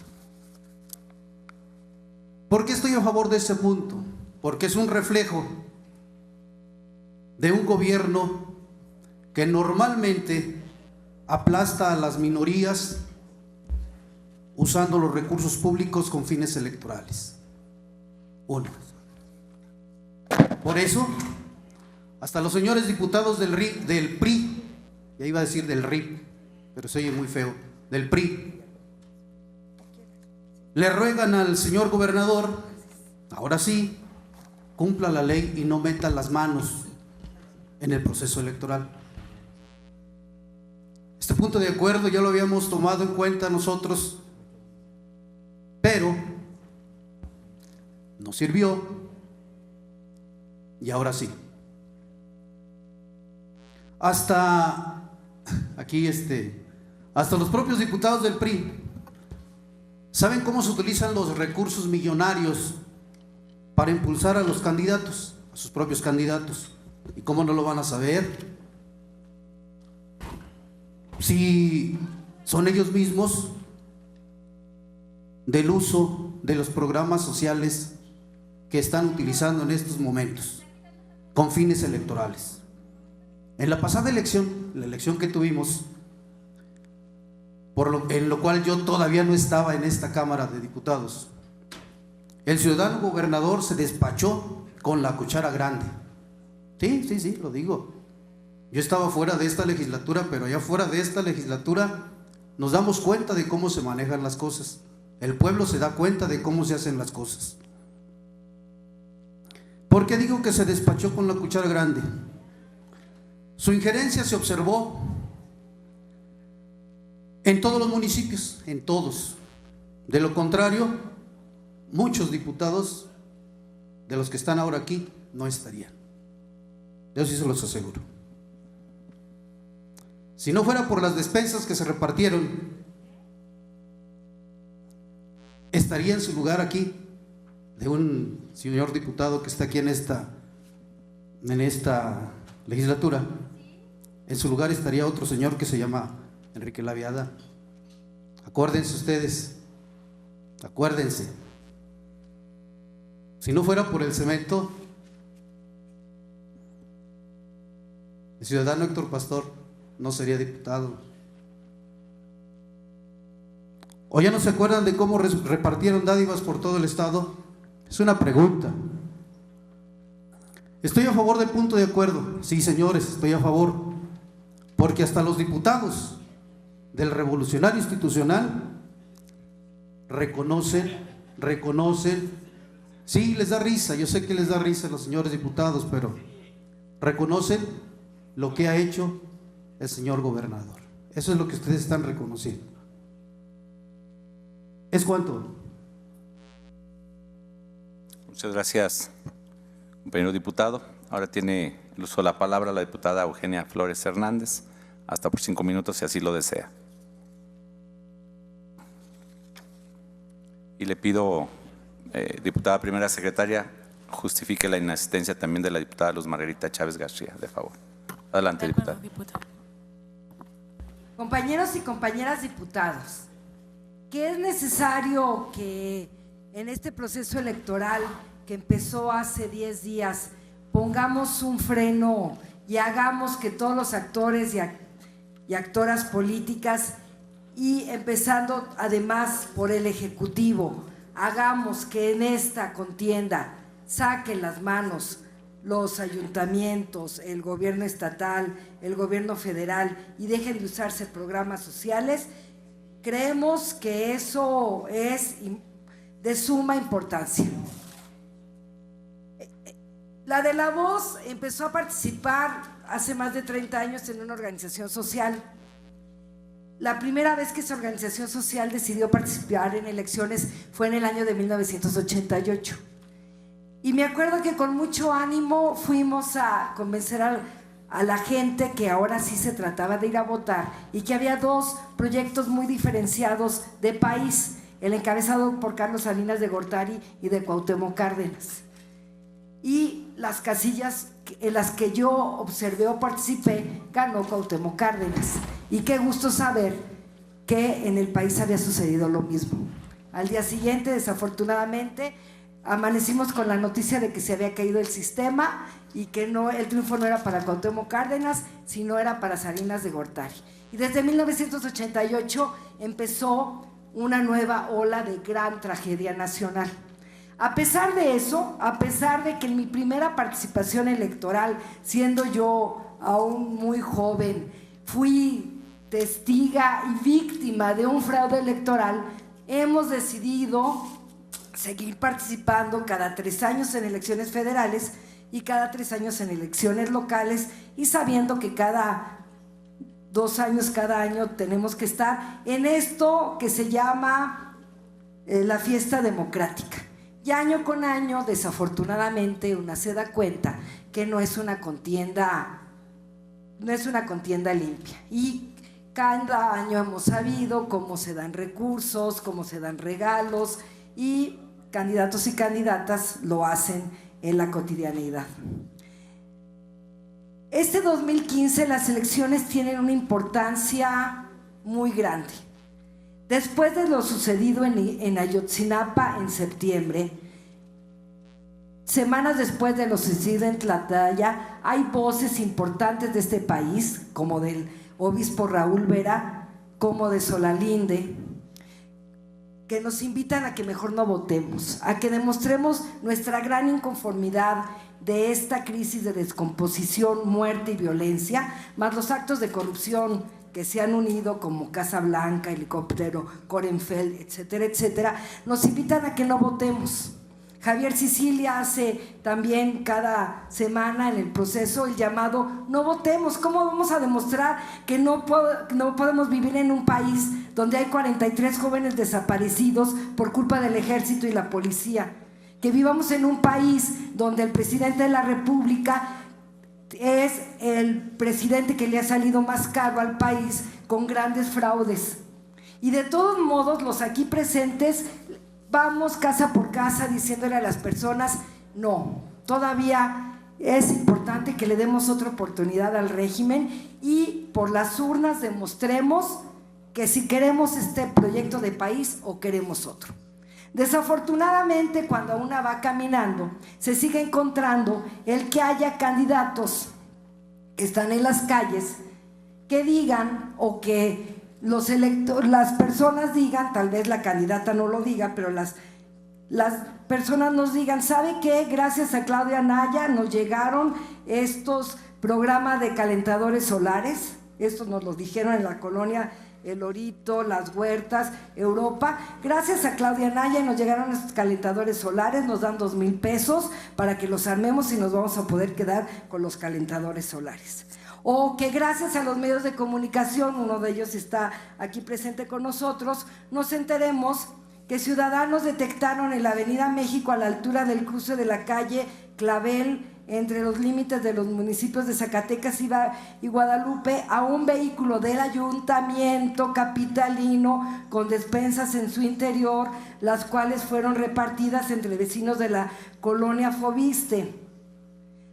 ¿por qué estoy a favor de ese punto? Porque es un reflejo de un gobierno que normalmente aplasta a las minorías usando los recursos públicos con fines electorales. Uno. Por eso, hasta los señores diputados del PRI, ya iba a decir del RIP, pero se oye muy feo, del PRI, le ruegan al señor gobernador, ahora sí, cumpla la ley y no meta las manos en el proceso electoral. Este punto de acuerdo ya lo habíamos tomado en cuenta nosotros, pero no sirvió y ahora sí. Hasta los propios diputados del PRI saben cómo se utilizan los recursos millonarios para impulsar a los candidatos, a sus propios candidatos. ¿Y cómo no lo van a saber? Si son ellos mismos del uso de los programas sociales que están utilizando en estos momentos con fines electorales. En la pasada elección, la elección que tuvimos, en lo cual yo todavía no estaba en esta Cámara de Diputados, el ciudadano gobernador se despachó con la cuchara grande. Sí, lo digo. Yo estaba fuera de esta legislatura, pero allá fuera de esta legislatura nos damos cuenta de cómo se manejan las cosas. El pueblo se da cuenta de cómo se hacen las cosas. ¿Por qué digo que se despachó con la cuchara grande? Su injerencia se observó en todos los municipios, en todos. De lo contrario, muchos diputados de los que están ahora aquí no estarían. Yo sí se los aseguro. Si no fuera por las despensas que se repartieron, estaría en su lugar aquí, de un señor diputado que está aquí en esta legislatura. En su lugar estaría otro señor que se llama Enrique Laviada. Acuérdense ustedes, acuérdense. Si no fuera por el cemento, el ciudadano Héctor Pastor no sería diputado. ¿O ya no se acuerdan de cómo repartieron dádivas por todo el estado? Es una pregunta. ¿Estoy a favor del punto de acuerdo? Sí, señores, estoy a favor. Porque hasta los diputados del Revolucionario Institucional reconocen, sí, les da risa, yo sé que les da risa a los señores diputados, pero reconocen lo que ha hecho el señor gobernador. Eso es lo que ustedes están reconociendo. ¿Es cuánto? Muchas gracias, compañero diputado. Ahora tiene el uso de la palabra la diputada Eugenia Flores Hernández, hasta por 5 minutos si así lo desea. Y le pido, diputada primera secretaria, justifique la inasistencia también de la diputada Luz Margarita Chávez García, de favor. Adelante, diputada. Compañeros y compañeras diputados, que es necesario que en este proceso electoral que empezó hace 10 días pongamos un freno y hagamos que todos los actores y actoras políticas, y empezando además por el Ejecutivo, hagamos que en esta contienda saquen las manos los ayuntamientos, el gobierno estatal, el gobierno federal y dejen de usarse programas sociales. Creemos que eso es de suma importancia. La de La Voz empezó a participar hace más de 30 años en una organización social. La primera vez que esa organización social decidió participar en elecciones fue en el año de 1988. Y me acuerdo que con mucho ánimo fuimos a convencer a la gente que ahora sí se trataba de ir a votar y que había dos proyectos muy diferenciados de país, el encabezado por Carlos Salinas de Gortari y de Cuauhtémoc Cárdenas. Y las casillas en las que yo observé o participé, ganó Cuauhtémoc Cárdenas. Y qué gusto saber que en el país había sucedido lo mismo. Al día siguiente, desafortunadamente, amanecimos con la noticia de que se había caído el sistema y que no, el triunfo no era para Cuauhtémoc Cárdenas, sino era para Salinas de Gortari. Y desde 1988 empezó una nueva ola de gran tragedia nacional. A pesar de eso, a pesar de que en mi primera participación electoral, siendo yo aún muy joven, fui testiga y víctima de un fraude electoral, hemos decidido seguir participando cada 3 años en elecciones federales y cada 3 años en elecciones locales, y sabiendo que cada 2 años, cada año tenemos que estar en esto que se llama la fiesta democrática. Y año con año, desafortunadamente, una se da cuenta que no es una contienda limpia. Y cada año hemos sabido cómo se dan recursos, cómo se dan regalos, y candidatos y candidatas lo hacen en la cotidianeidad. Este 2015 las elecciones tienen una importancia muy grande. Después de lo sucedido en Ayotzinapa en septiembre, semanas después de lo sucedido en Tlatlaya, hay voces importantes de este país, como del obispo Raúl Vera, como de Solalinde, que nos invitan a que mejor no votemos, a que demostremos nuestra gran inconformidad de esta crisis de descomposición, muerte y violencia, más los actos de corrupción que se han unido, como Casa Blanca, Helicóptero, Korenfeld, etcétera, etcétera, nos invitan a que no votemos. Javier Sicilia hace también cada semana en el proceso el llamado no votemos. ¿Cómo vamos a demostrar que no podemos vivir en un país donde hay 43 jóvenes desaparecidos por culpa del ejército y la policía? Que vivamos en un país donde el presidente de la República es el presidente que le ha salido más caro al país, con grandes fraudes. Y de todos modos, los aquí presentes vamos casa por casa diciéndole a las personas, no, todavía es importante que le demos otra oportunidad al régimen y por las urnas demostremos que si queremos este proyecto de país o queremos otro. Desafortunadamente, cuando una va caminando, se sigue encontrando el que haya candidatos que están en las calles que digan o que las personas digan, tal vez la candidata no lo diga, pero las personas nos digan, ¿sabe qué? Gracias a Claudia Anaya nos llegaron estos programas de calentadores solares, estos nos los dijeron en la colonia El Orito, Las Huertas, Europa. Gracias a Claudia Anaya nos llegaron estos calentadores solares, nos dan 2,000 pesos para que los armemos y nos vamos a poder quedar con los calentadores solares. O que gracias a los medios de comunicación, uno de ellos está aquí presente con nosotros, nos enteremos que ciudadanos detectaron en la Avenida México a la altura del cruce de la calle Clavel, entre los límites de los municipios de Zacatecas y Guadalupe, a un vehículo del ayuntamiento capitalino con despensas en su interior, las cuales fueron repartidas entre vecinos de la colonia Fobiste.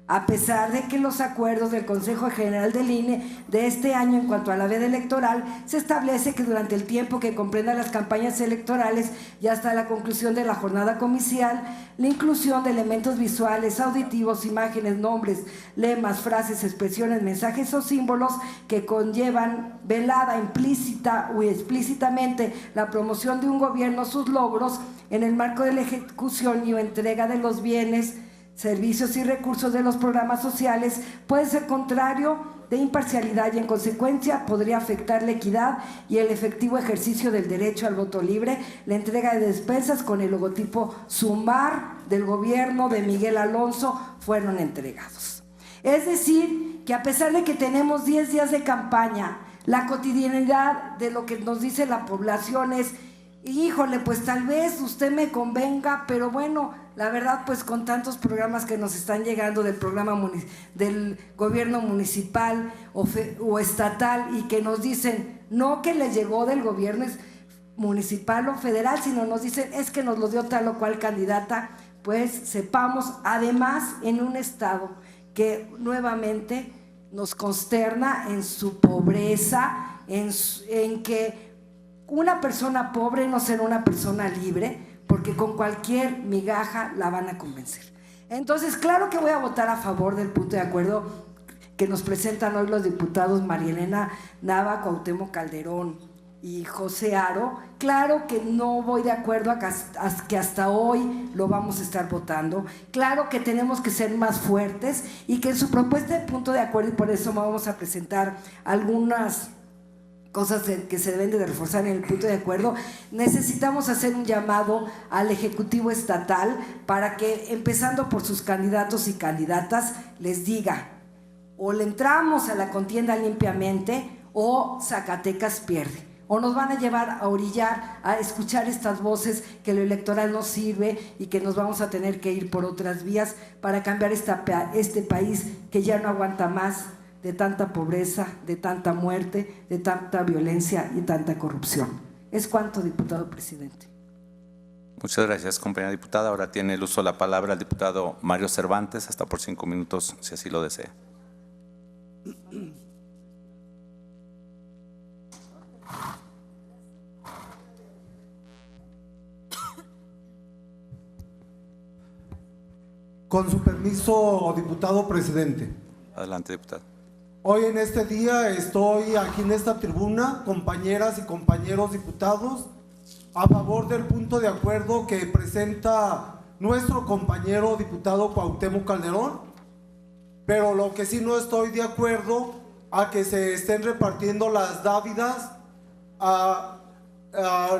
A pesar de que los acuerdos del Consejo General del INE de este año en cuanto a la veda electoral se establece que durante el tiempo que comprenda las campañas electorales y hasta la conclusión de la jornada comicial, la inclusión de elementos visuales, auditivos, imágenes, nombres, lemas, frases, expresiones, mensajes o símbolos que conllevan velada, implícita o explícitamente la promoción de un gobierno, sus logros en el marco de la ejecución y o entrega de los bienes, servicios y recursos de los programas sociales puede ser contrario de imparcialidad y en consecuencia podría afectar la equidad y el efectivo ejercicio del derecho al voto libre, la entrega de despensas con el logotipo Sumar del gobierno de Miguel Alonso fueron entregados. Es decir, que a pesar de que tenemos 10 días de campaña, la cotidianidad de lo que nos dice la población es, híjole, pues tal vez usted me convenga, pero bueno, la verdad, pues con tantos programas que nos están llegando del programa del gobierno municipal o estatal y que nos dicen, no que les llegó del gobierno municipal o federal, sino nos dicen, es que nos lo dio tal o cual candidata, pues sepamos, además en un estado que nuevamente nos consterna en su pobreza, en que una persona pobre no será una persona libre, porque con cualquier migaja la van a convencer. Entonces, claro que voy a votar a favor del punto de acuerdo que nos presentan hoy los diputados Marielena Nava, Cuauhtémoc Calderón y José Haro. Claro que no voy de acuerdo a que hasta hoy lo vamos a estar votando. Claro que tenemos que ser más fuertes y que en su propuesta de punto de acuerdo, y por eso vamos a presentar algunas cosas que se deben de reforzar en el punto de acuerdo, necesitamos hacer un llamado al Ejecutivo Estatal para que, empezando por sus candidatos y candidatas, les diga, o le entramos a la contienda limpiamente o Zacatecas pierde, o nos van a llevar a orillar a escuchar estas voces que lo electoral no sirve y que nos vamos a tener que ir por otras vías para cambiar este país que ya no aguanta más de tanta pobreza, de tanta muerte, de tanta violencia y tanta corrupción. Es cuanto, diputado presidente. Muchas gracias, compañera diputada. Ahora tiene el uso de la palabra el diputado Mario Cervantes, hasta por 5 minutos, si así lo desea. Con su permiso, diputado presidente. Adelante, diputado. Hoy en este día estoy aquí en esta tribuna, compañeras y compañeros diputados, a favor del punto de acuerdo que presenta nuestro compañero diputado Cuauhtémoc Calderón, pero lo que sí no estoy de acuerdo a que se estén repartiendo las dávidas a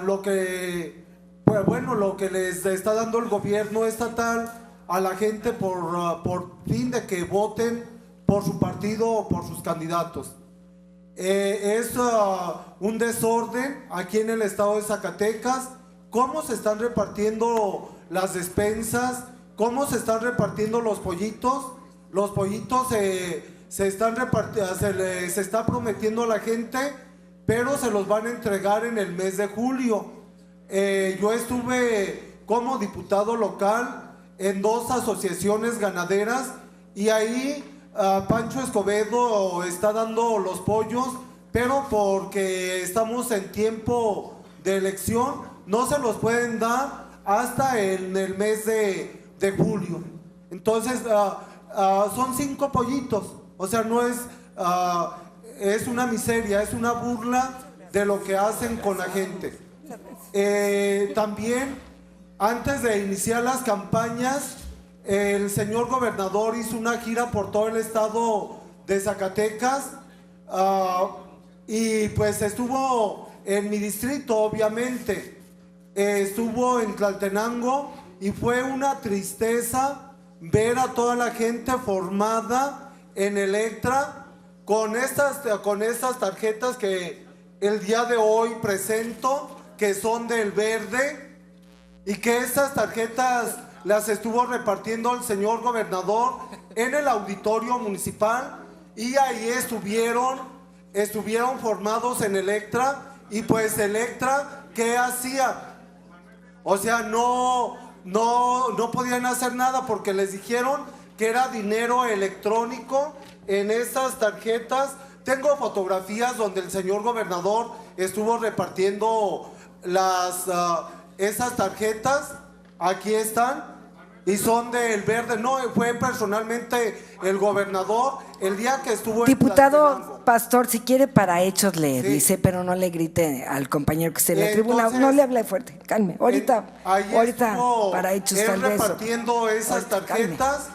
lo que, pues bueno, lo que les está dando el gobierno estatal a la gente por fin de que voten por su partido o por sus candidatos. Es un desorden aquí en el estado de Zacatecas, cómo se están repartiendo las despensas, cómo se están repartiendo los pollitos se está prometiendo a la gente, pero se los van a entregar en el mes de julio. yo estuve como diputado local en 2 asociaciones ganaderas y ahí Pancho Escobedo está dando los pollos, pero porque estamos en tiempo de elección no se los pueden dar hasta en el mes de julio. Entonces son 5 pollitos, o sea, no es, es una miseria, es una burla de lo que hacen con la gente. También, antes de iniciar las campañas, el señor gobernador hizo una gira por todo el estado de Zacatecas y pues estuvo en mi distrito, obviamente. Estuvo en Tlaltenango y fue una tristeza ver a toda la gente formada en Electra con estas tarjetas que el día de hoy presento, que son del verde, y que estas tarjetas las estuvo repartiendo el señor gobernador en el auditorio municipal, y ahí estuvieron formados en Electra. Y pues Electra, ¿qué hacía? O sea, no podían hacer nada porque les dijeron que era dinero electrónico en esas tarjetas. Tengo fotografías donde el señor gobernador estuvo repartiendo esas tarjetas. Aquí están y son del verde. No, fue personalmente el gobernador el día que estuvo. Diputado Pastor, si quiere para hechos le dice, pero no le grite al compañero que esté en la tribuna, no le hable fuerte, calme. Ahorita para hechos tal vez. Repartiendo esas tarjetas.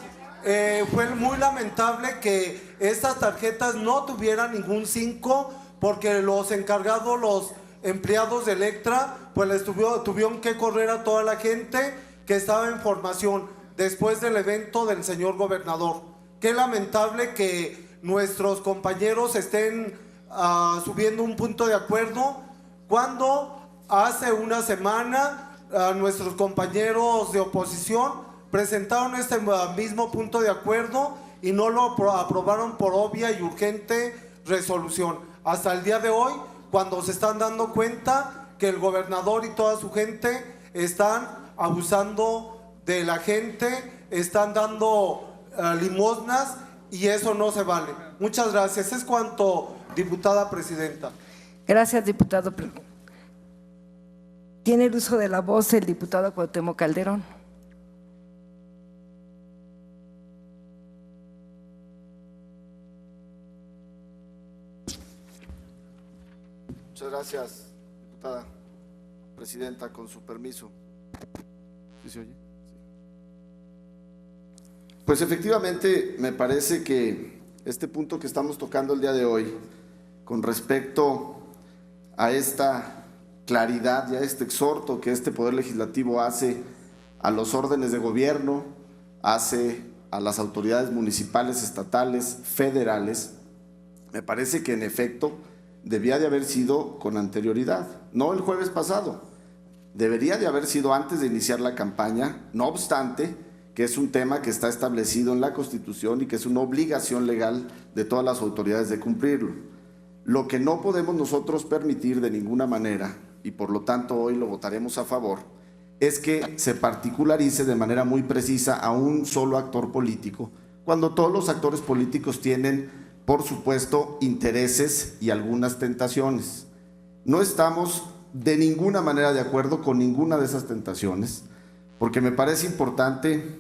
Fue muy lamentable que estas tarjetas no tuvieran ningún 5, porque los encargados, los empleados de Electra, pues les tuvieron que correr a toda la gente que estaba en formación después del evento del señor gobernador. Qué lamentable que nuestros compañeros estén subiendo un punto de acuerdo cuando hace una semana nuestros compañeros de oposición presentaron este mismo punto de acuerdo y no lo aprobaron por obvia y urgente resolución. Hasta el día de hoy, cuando se están dando cuenta que el gobernador y toda su gente están abusando de la gente, están dando limosnas, y eso no se vale. Muchas gracias. Es cuanto, diputada presidenta. Gracias, diputado. Tiene el uso de la voz el diputado Cuauhtémoc Calderón. Muchas gracias, diputada presidenta, con su permiso. ¿Sí se oye? Sí. Pues efectivamente me parece que este punto que estamos tocando el día de hoy, con respecto a esta claridad y a este exhorto que este Poder Legislativo hace a los órdenes de gobierno, hace a las autoridades municipales, estatales, federales, me parece que en efecto debía de haber sido con anterioridad, no el jueves pasado, debería de haber sido antes de iniciar la campaña, no obstante que es un tema que está establecido en la Constitución y que es una obligación legal de todas las autoridades de cumplirlo. Lo que no podemos nosotros permitir de ninguna manera, y por lo tanto hoy lo votaremos a favor, es que se particularice de manera muy precisa a un solo actor político, cuando todos los actores políticos tienen, por supuesto, intereses y algunas tentaciones. No estamos de ninguna manera de acuerdo con ninguna de esas tentaciones, porque me parece importante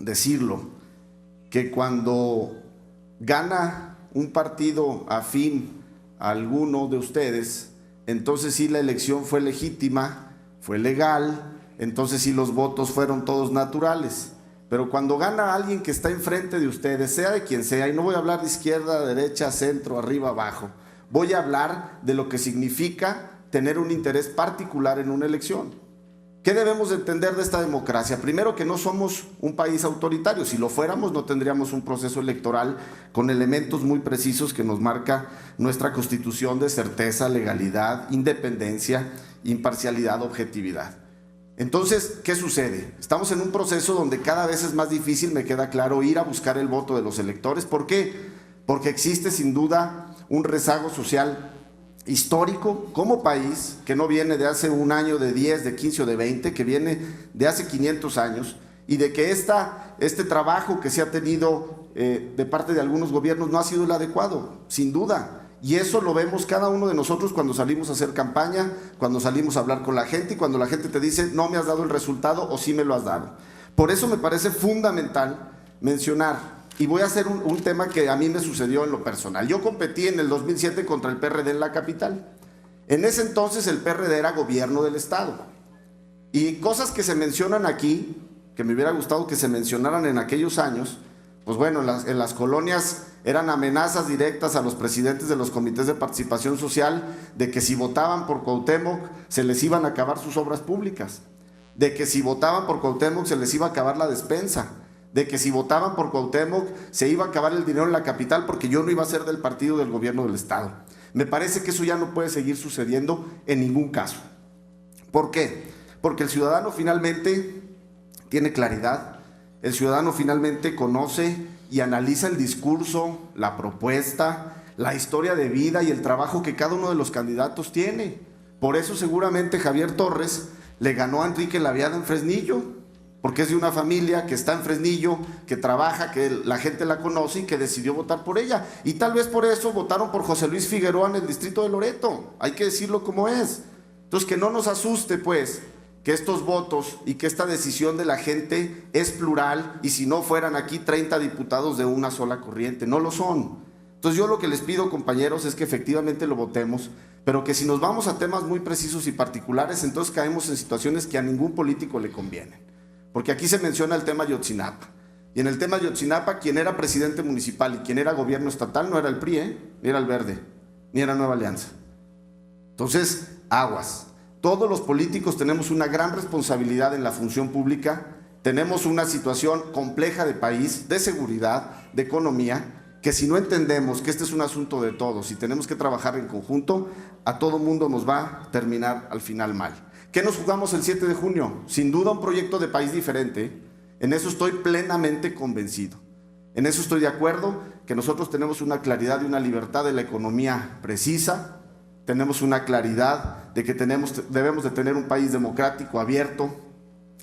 decirlo, que cuando gana un partido afín a alguno de ustedes, entonces sí la elección fue legítima, fue legal, entonces sí los votos fueron todos naturales. Pero cuando gana alguien que está enfrente de ustedes, sea de quien sea, y no voy a hablar de izquierda, derecha, centro, arriba, abajo, voy a hablar de lo que significa tener un interés particular en una elección. ¿Qué debemos entender de esta democracia? Primero, que no somos un país autoritario. Si lo fuéramos, no tendríamos un proceso electoral con elementos muy precisos que nos marca nuestra Constitución de certeza, legalidad, independencia, imparcialidad, objetividad. Entonces, ¿qué sucede? Estamos en un proceso donde cada vez es más difícil, me queda claro, ir a buscar el voto de los electores. ¿Por qué? Porque existe sin duda un rezago social histórico como país, que no viene de hace un año, de 10, de 15 o de 20, que viene de hace 500 años, y de que este trabajo que se ha tenido de parte de algunos gobiernos no ha sido el adecuado, sin duda. Y eso lo vemos cada uno de nosotros cuando salimos a hacer campaña, cuando salimos a hablar con la gente y cuando la gente te dice no me has dado el resultado o sí me lo has dado. Por eso me parece fundamental mencionar, y voy a hacer un tema que a mí me sucedió en lo personal. Yo competí en el 2007 contra el PRD en la capital. En ese entonces el PRD era gobierno del estado. Y cosas que se mencionan aquí, que me hubiera gustado que se mencionaran en aquellos años, pues bueno, en las colonias eran amenazas directas a los presidentes de los comités de participación social de que si votaban por Cuauhtémoc se les iban a acabar sus obras públicas, de que si votaban por Cuauhtémoc se les iba a acabar la despensa, de que si votaban por Cuauhtémoc se iba a acabar el dinero en la capital porque yo no iba a ser del partido del gobierno del estado. Me parece que eso ya no puede seguir sucediendo en ningún caso. ¿Por qué? Porque el ciudadano finalmente tiene claridad. El ciudadano finalmente conoce y analiza el discurso, la propuesta, la historia de vida y el trabajo que cada uno de los candidatos tiene. Por eso seguramente Javier Torres le ganó a Enrique Laviada en Fresnillo, porque es de una familia que está en Fresnillo, que trabaja, que la gente la conoce y que decidió votar por ella. Y tal vez por eso votaron por José Luis Figueroa en el distrito de Loreto. Hay que decirlo como es. Entonces que no nos asuste pues que estos votos y que esta decisión de la gente es plural y si no fueran aquí 30 diputados de una sola corriente, no lo son. Entonces yo lo que les pido, compañeros, es que efectivamente lo votemos, pero que si nos vamos a temas muy precisos y particulares, entonces caemos en situaciones que a ningún político le convienen. Porque aquí se menciona el tema Ayotzinapa, y en el tema Ayotzinapa quien era presidente municipal y quien era gobierno estatal no era el PRI, ni era el Verde, ni era Nueva Alianza. Entonces, aguas. Todos los políticos tenemos una gran responsabilidad en la función pública, tenemos una situación compleja de país, de seguridad, de economía, que si no entendemos que este es un asunto de todos y tenemos que trabajar en conjunto, a todo mundo nos va a terminar al final mal. ¿Qué nos jugamos el 7 de junio? Sin duda un proyecto de país diferente, en eso estoy plenamente convencido. En eso estoy de acuerdo, que nosotros tenemos una claridad y una libertad de la economía precisa, tenemos una claridad de que debemos de tener un país democrático, abierto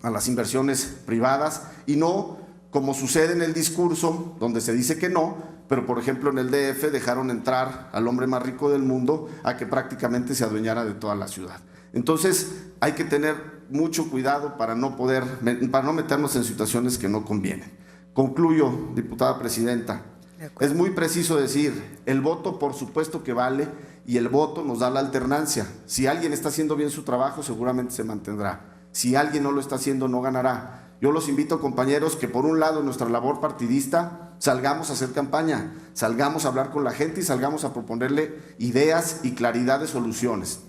a las inversiones privadas y no como sucede en el discurso donde se dice que no, pero por ejemplo en el DF dejaron entrar al hombre más rico del mundo a que prácticamente se adueñara de toda la ciudad. Entonces hay que tener mucho cuidado para no meternos en situaciones que no convienen. Concluyo, diputada presidenta. Es muy preciso decir, el voto por supuesto que vale y el voto nos da la alternancia. Si alguien está haciendo bien su trabajo, seguramente se mantendrá. Si alguien no lo está haciendo, no ganará. Yo los invito, compañeros, que por un lado en nuestra labor partidista salgamos a hacer campaña, salgamos a hablar con la gente y salgamos a proponerle ideas y claridad de soluciones.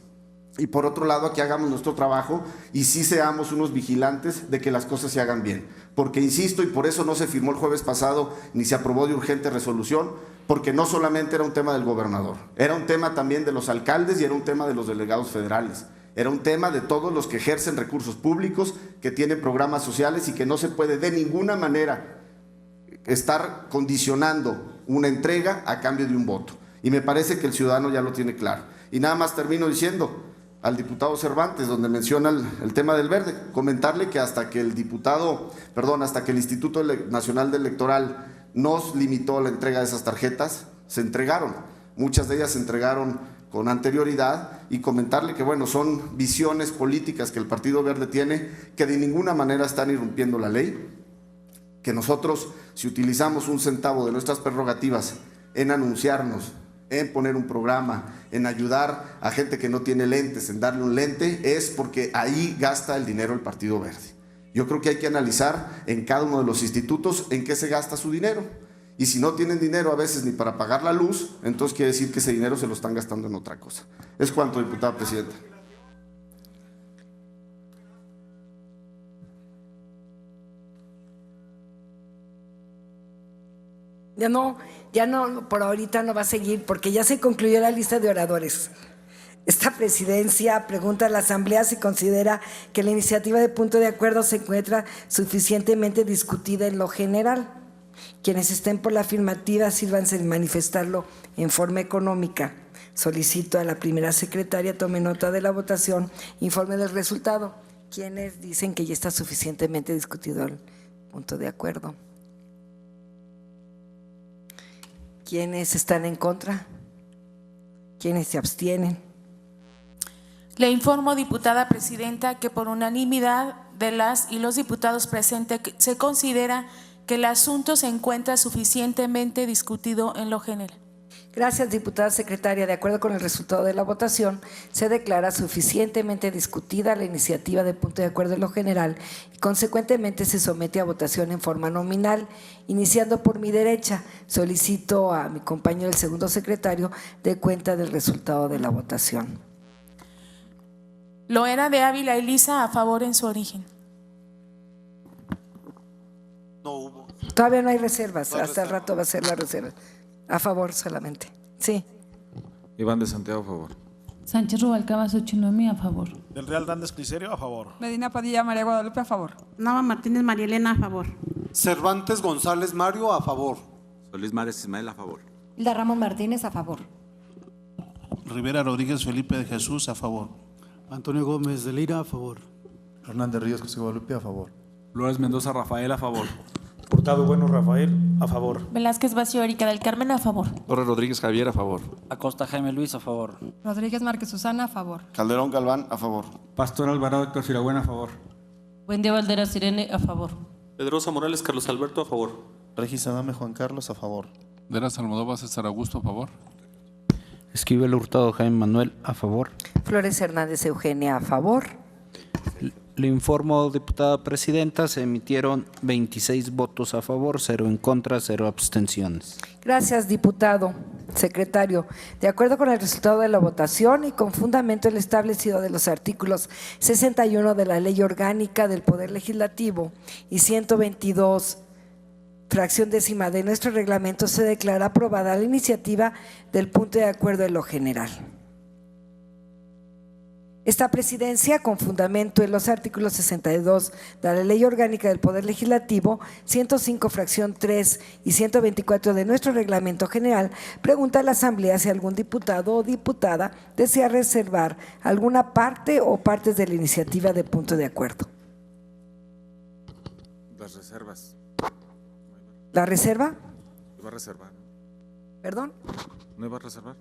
Y por otro lado, aquí hagamos nuestro trabajo y sí seamos unos vigilantes de que las cosas se hagan bien. Porque insisto, y por eso no se firmó el jueves pasado ni se aprobó de urgente resolución, porque no solamente era un tema del gobernador, era un tema también de los alcaldes y era un tema de los delegados federales. Era un tema de todos los que ejercen recursos públicos, que tienen programas sociales y que no se puede de ninguna manera estar condicionando una entrega a cambio de un voto. Y me parece que el ciudadano ya lo tiene claro. Y nada más termino diciendo al diputado Cervantes, donde menciona el tema del verde, comentarle que hasta que el Instituto Nacional Electoral nos limitó la entrega de esas tarjetas, se entregaron. Muchas de ellas se entregaron con anterioridad y comentarle que bueno, son visiones políticas que el Partido Verde tiene que de ninguna manera están irrumpiendo la ley, que nosotros si utilizamos un centavo de nuestras prerrogativas en anunciarnos, en poner un programa, en ayudar a gente que no tiene lentes, en darle un lente, es porque ahí gasta el dinero el Partido Verde. Yo creo que hay que analizar en cada uno de los institutos en qué se gasta su dinero. Y si no tienen dinero a veces ni para pagar la luz, entonces quiere decir que ese dinero se lo están gastando en otra cosa. Es cuanto, diputada presidenta. Ya no, por ahorita no va a seguir porque ya se concluyó la lista de oradores. Esta presidencia pregunta a la Asamblea si considera que la iniciativa de punto de acuerdo se encuentra suficientemente discutida en lo general. Quienes estén por la afirmativa, sírvanse de manifestarlo en forma económica. Solicito a la primera secretaria tome nota de la votación, informe del resultado. ¿Quiénes dicen que ya está suficientemente discutido el punto de acuerdo? ¿Quiénes están en contra? ¿Quiénes se abstienen? Le informo, diputada presidenta, que por unanimidad de las y los diputados presentes se considera que el asunto se encuentra suficientemente discutido en lo general. Gracias, diputada secretaria. De acuerdo con el resultado de la votación, se declara suficientemente discutida la iniciativa de punto de acuerdo en lo general y consecuentemente se somete a votación en forma nominal. Iniciando por mi derecha, solicito a mi compañero, el segundo secretario, dé cuenta del resultado de la votación. Loera de Ávila Elisa, a favor en su origen. No hubo. Todavía no hay reservas, hasta el rato va a ser la reserva. A favor solamente. Sí. Iván de Santiago, a favor. Sánchez Rubalcaba Xochinomi, a favor. Del Real Hernández Cliserio, a favor. Medina Padilla María Guadalupe, a favor. Nava Martínez María Elena, a favor. Cervantes González Mario, a favor. Solís Mares Ismael, a favor. Hilda Ramos Martínez, a favor. Rivera Rodríguez Felipe de Jesús, a favor. Antonio Gómez de Lira, a favor. Hernández Ríos José Guadalupe, a favor. Flores Mendoza Rafael, a favor. Hurtado Bueno Rafael, a favor. Velázquez Bacio Erika del Carmen, a favor. Torres Rodríguez Javier, a favor. Acosta Jaime Luis, a favor. Rodríguez Márquez Susana, a favor. Calderón Galván, a favor. Pastor Alvarado Héctor Firagüena, a favor. Buendía Valderas Irene, a favor. Pedrosa Morales Carlos Alberto, a favor. Regis Adame Juan Carlos, a favor. Deras Almodóvar César Augusto, a favor. Esquivel Hurtado Jaime Manuel, a favor. Flores Hernández Eugenia, a favor. Le informo, diputada presidenta, se emitieron 26 votos a favor, 0 en contra, 0 abstenciones. Gracias, diputado secretario. De acuerdo con el resultado de la votación y con fundamento el establecido de los artículos 61 de la Ley Orgánica del Poder Legislativo y 122, fracción décima de nuestro reglamento, se declara aprobada la iniciativa del punto de acuerdo en lo general. Esta presidencia, con fundamento en los artículos 62 de la Ley Orgánica del Poder Legislativo, 105 fracción 3 y 124 de nuestro reglamento general, pregunta a la Asamblea si algún diputado o diputada desea reservar alguna parte o partes de la iniciativa de punto de acuerdo. Las reservas. ¿La reserva? ¿Iba a reservar? ¿Perdón? ¿No iba a reservar?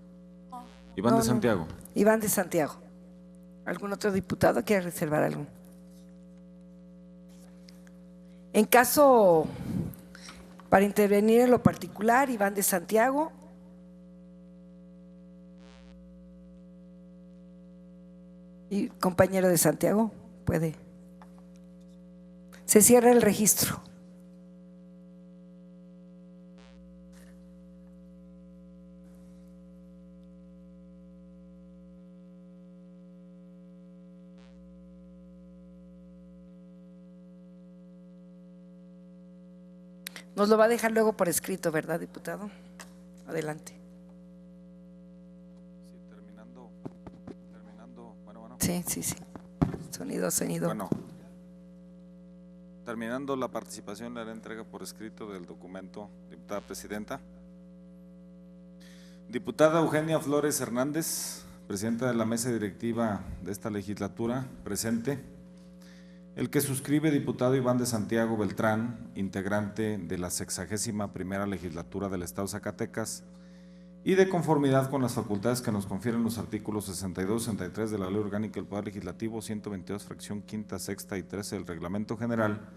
Iván de Santiago. Iván de Santiago. ¿Algún otro diputado quiere reservar algo? En caso, para intervenir en lo particular, Iván de Santiago. Y compañero de Santiago, puede. Se cierra el registro. Nos lo va a dejar luego por escrito, ¿verdad, diputado? Adelante. Sí, terminando, bueno. Sí. Sonido. Bueno, terminando la participación, le haré entrega por escrito del documento, diputada presidenta. Diputada Eugenia Flores Hernández, presidenta de la mesa directiva de esta legislatura, presente. El que suscribe, diputado Iván de Santiago Beltrán, integrante de la 61ª legislatura del Estado de Zacatecas, y de conformidad con las facultades que nos confieren los artículos 62 y 63 de la Ley Orgánica del Poder Legislativo, 122, fracción quinta, sexta y 13 del Reglamento General,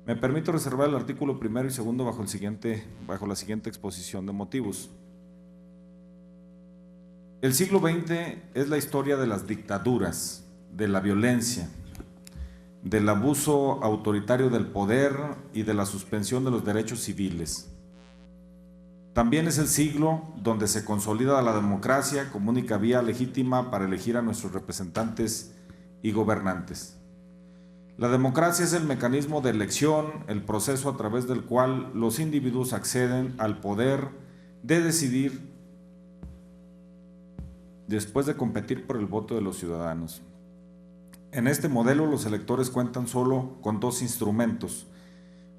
me permito reservar el artículo primero y segundo bajo la siguiente exposición de motivos. El siglo XX es la historia de las dictaduras, de la violencia, del abuso autoritario del poder y de la suspensión de los derechos civiles. También es el siglo donde se consolida la democracia como única vía legítima para elegir a nuestros representantes y gobernantes. La democracia es el mecanismo de elección, el proceso a través del cual los individuos acceden al poder de decidir después de competir por el voto de los ciudadanos. En este modelo, los electores cuentan solo con dos instrumentos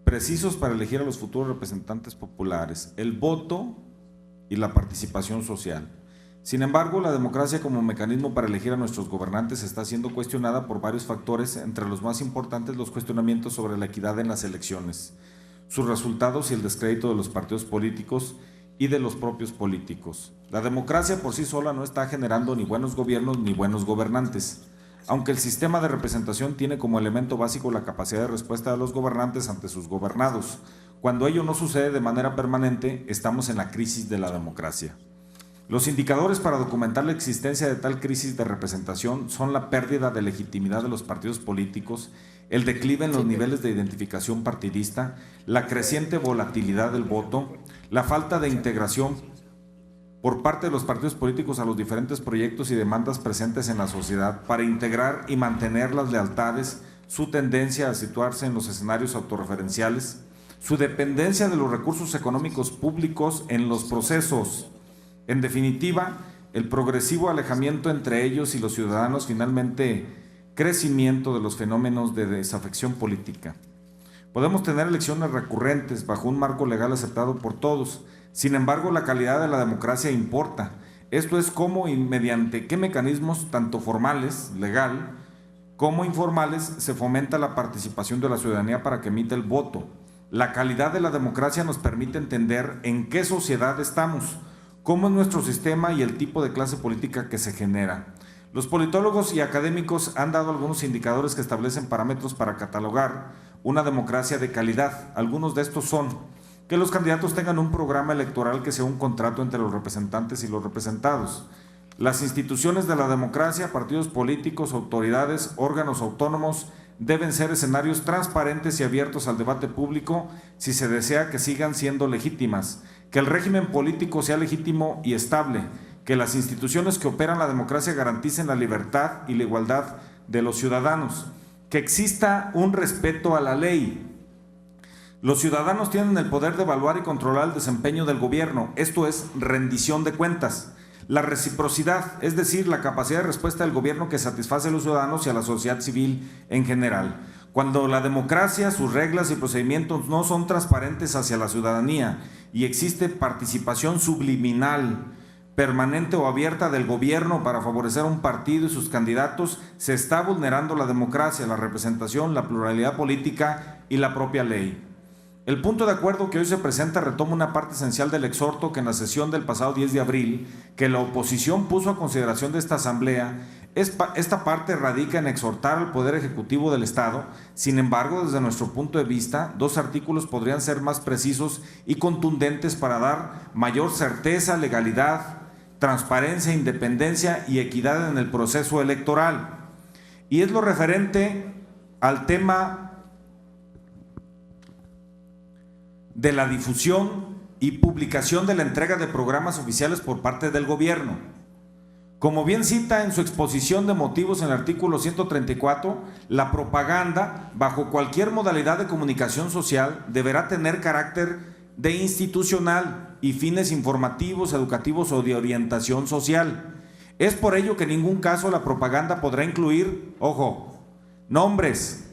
precisos para elegir a los futuros representantes populares: el voto y la participación social. Sin embargo, la democracia como mecanismo para elegir a nuestros gobernantes está siendo cuestionada por varios factores, entre los más importantes los cuestionamientos sobre la equidad en las elecciones, sus resultados y el descrédito de los partidos políticos y de los propios políticos. La democracia por sí sola no está generando ni buenos gobiernos ni buenos gobernantes, aunque el sistema de representación tiene como elemento básico la capacidad de respuesta de los gobernantes ante sus gobernados. Cuando ello no sucede de manera permanente, estamos en la crisis de la democracia. Los indicadores para documentar la existencia de tal crisis de representación son la pérdida de legitimidad de los partidos políticos, el declive en los niveles de identificación partidista, la creciente volatilidad del voto, la falta de integración por parte de los partidos políticos a los diferentes proyectos y demandas presentes en la sociedad para integrar y mantener las lealtades, su tendencia a situarse en los escenarios autorreferenciales, su dependencia de los recursos económicos públicos en los procesos. En definitiva, el progresivo alejamiento entre ellos y los ciudadanos, finalmente crecimiento de los fenómenos de desafección política. Podemos tener elecciones recurrentes bajo un marco legal aceptado por todos. Sin embargo, la calidad de la democracia importa. Esto es cómo y mediante qué mecanismos, tanto formales, legal, como informales, se fomenta la participación de la ciudadanía para que emita el voto. La calidad de la democracia nos permite entender en qué sociedad estamos, cómo es nuestro sistema y el tipo de clase política que se genera. Los politólogos y académicos han dado algunos indicadores que establecen parámetros para catalogar una democracia de calidad. Algunos de estos son que los candidatos tengan un programa electoral que sea un contrato entre los representantes y los representados. Las instituciones de la democracia, partidos políticos, autoridades, órganos autónomos, deben ser escenarios transparentes y abiertos al debate público si se desea que sigan siendo legítimas, que el régimen político sea legítimo y estable, que las instituciones que operan la democracia garanticen la libertad y la igualdad de los ciudadanos, que exista un respeto a la ley. Los ciudadanos tienen el poder de evaluar y controlar el desempeño del gobierno, esto es rendición de cuentas. La reciprocidad, es decir, la capacidad de respuesta del gobierno que satisface a los ciudadanos y a la sociedad civil en general. Cuando la democracia, sus reglas y procedimientos no son transparentes hacia la ciudadanía y existe participación subliminal, permanente o abierta del gobierno para favorecer a un partido y sus candidatos, se está vulnerando la democracia, la representación, la pluralidad política y la propia ley. El punto de acuerdo que hoy se presenta retoma una parte esencial del exhorto que en la sesión del pasado 10 de abril, que la oposición puso a consideración de esta asamblea. Esta parte radica en exhortar al Poder Ejecutivo del Estado. Sin embargo, desde nuestro punto de vista, dos artículos podrían ser más precisos y contundentes para dar mayor certeza, legalidad, transparencia, independencia y equidad en el proceso electoral. Y es lo referente al tema de la difusión y publicación de la entrega de programas oficiales por parte del gobierno. Como bien cita en su exposición de motivos en el artículo 134, la propaganda, bajo cualquier modalidad de comunicación social, deberá tener carácter de institucional y fines informativos, educativos o de orientación social. Es por ello que en ningún caso la propaganda podrá incluir, ojo, nombres,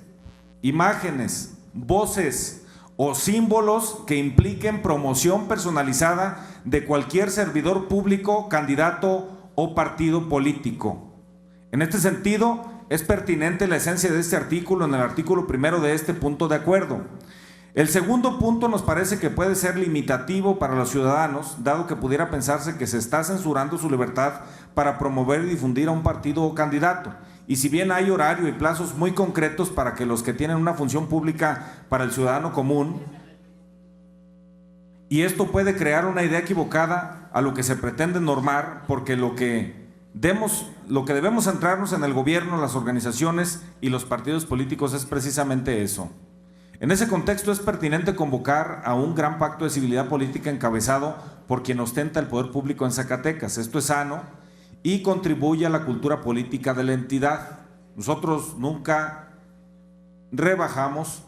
imágenes, voces o símbolos que impliquen promoción personalizada de cualquier servidor público, candidato o partido político. En este sentido, es pertinente la esencia de este artículo en el artículo primero de este punto de acuerdo. El segundo punto nos parece que puede ser limitativo para los ciudadanos, dado que pudiera pensarse que se está censurando su libertad para promover y difundir a un partido o candidato. Y si bien hay horario y plazos muy concretos para que los que tienen una función pública para el ciudadano común, y esto puede crear una idea equivocada a lo que se pretende normar, porque lo que debemos centrarnos en el gobierno, las organizaciones y los partidos políticos es precisamente eso. En ese contexto es pertinente convocar a un gran pacto de civilidad política encabezado por quien ostenta el poder público en Zacatecas. Esto es sano y contribuye a la cultura política de la entidad. Nosotros nunca rebajamos,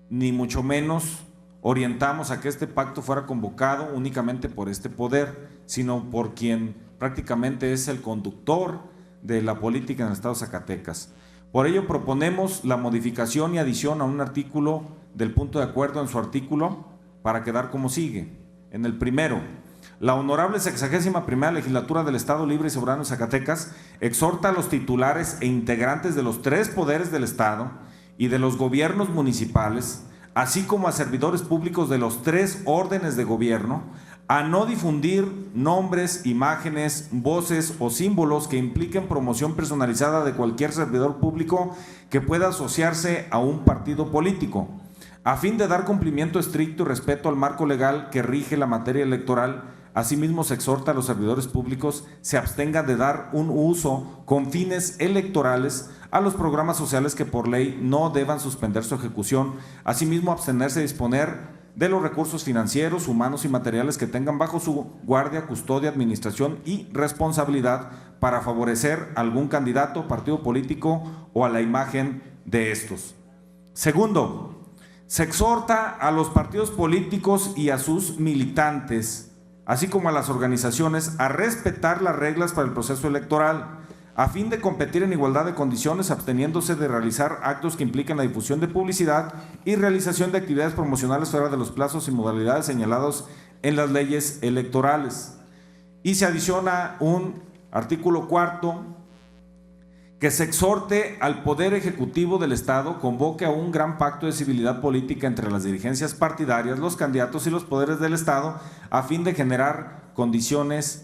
ni mucho menos orientamos a que este pacto fuera convocado únicamente por este poder, sino por quien prácticamente es el conductor de la política en el estado de Zacatecas. Por ello proponemos la modificación y adición a un artículo del punto de acuerdo en su artículo para quedar como sigue. En el primero, La honorable 61ª legislatura del Estado Libre y Soberano de Zacatecas exhorta a los titulares e integrantes de los 3 poderes del Estado y de los gobiernos municipales, así como a servidores públicos de los 3 órdenes de gobierno, a no difundir nombres, imágenes, voces o símbolos que impliquen promoción personalizada de cualquier servidor público que pueda asociarse a un partido político, a fin de dar cumplimiento estricto y respeto al marco legal que rige la materia electoral. Asimismo, se exhorta a los servidores públicos se abstengan de dar un uso con fines electorales a los programas sociales que por ley no deban suspender su ejecución. Asimismo, abstenerse de disponer de los recursos financieros, humanos y materiales que tengan bajo su guardia, custodia, administración y responsabilidad para favorecer a algún candidato, partido político o a la imagen de estos. Segundo, se exhorta a los partidos políticos y a sus militantes, así como a las organizaciones, a respetar las reglas para el proceso electoral, a fin de competir en igualdad de condiciones, absteniéndose de realizar actos que impliquen la difusión de publicidad y realización de actividades promocionales fuera de los plazos y modalidades señalados en las leyes electorales. Y se adiciona un artículo 4 que se exhorte al Poder Ejecutivo del Estado, convoque a un gran pacto de civilidad política entre las dirigencias partidarias, los candidatos y los poderes del Estado, a fin de generar condiciones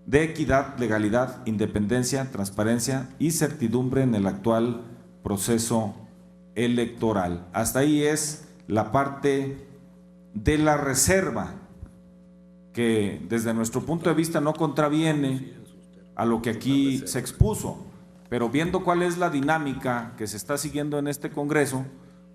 de equidad, legalidad, independencia, transparencia y certidumbre en el actual proceso electoral. Hasta ahí es la parte de la reserva, que desde nuestro punto de vista no contraviene a lo que aquí se expuso, pero viendo cuál es la dinámica que se está siguiendo en este Congreso,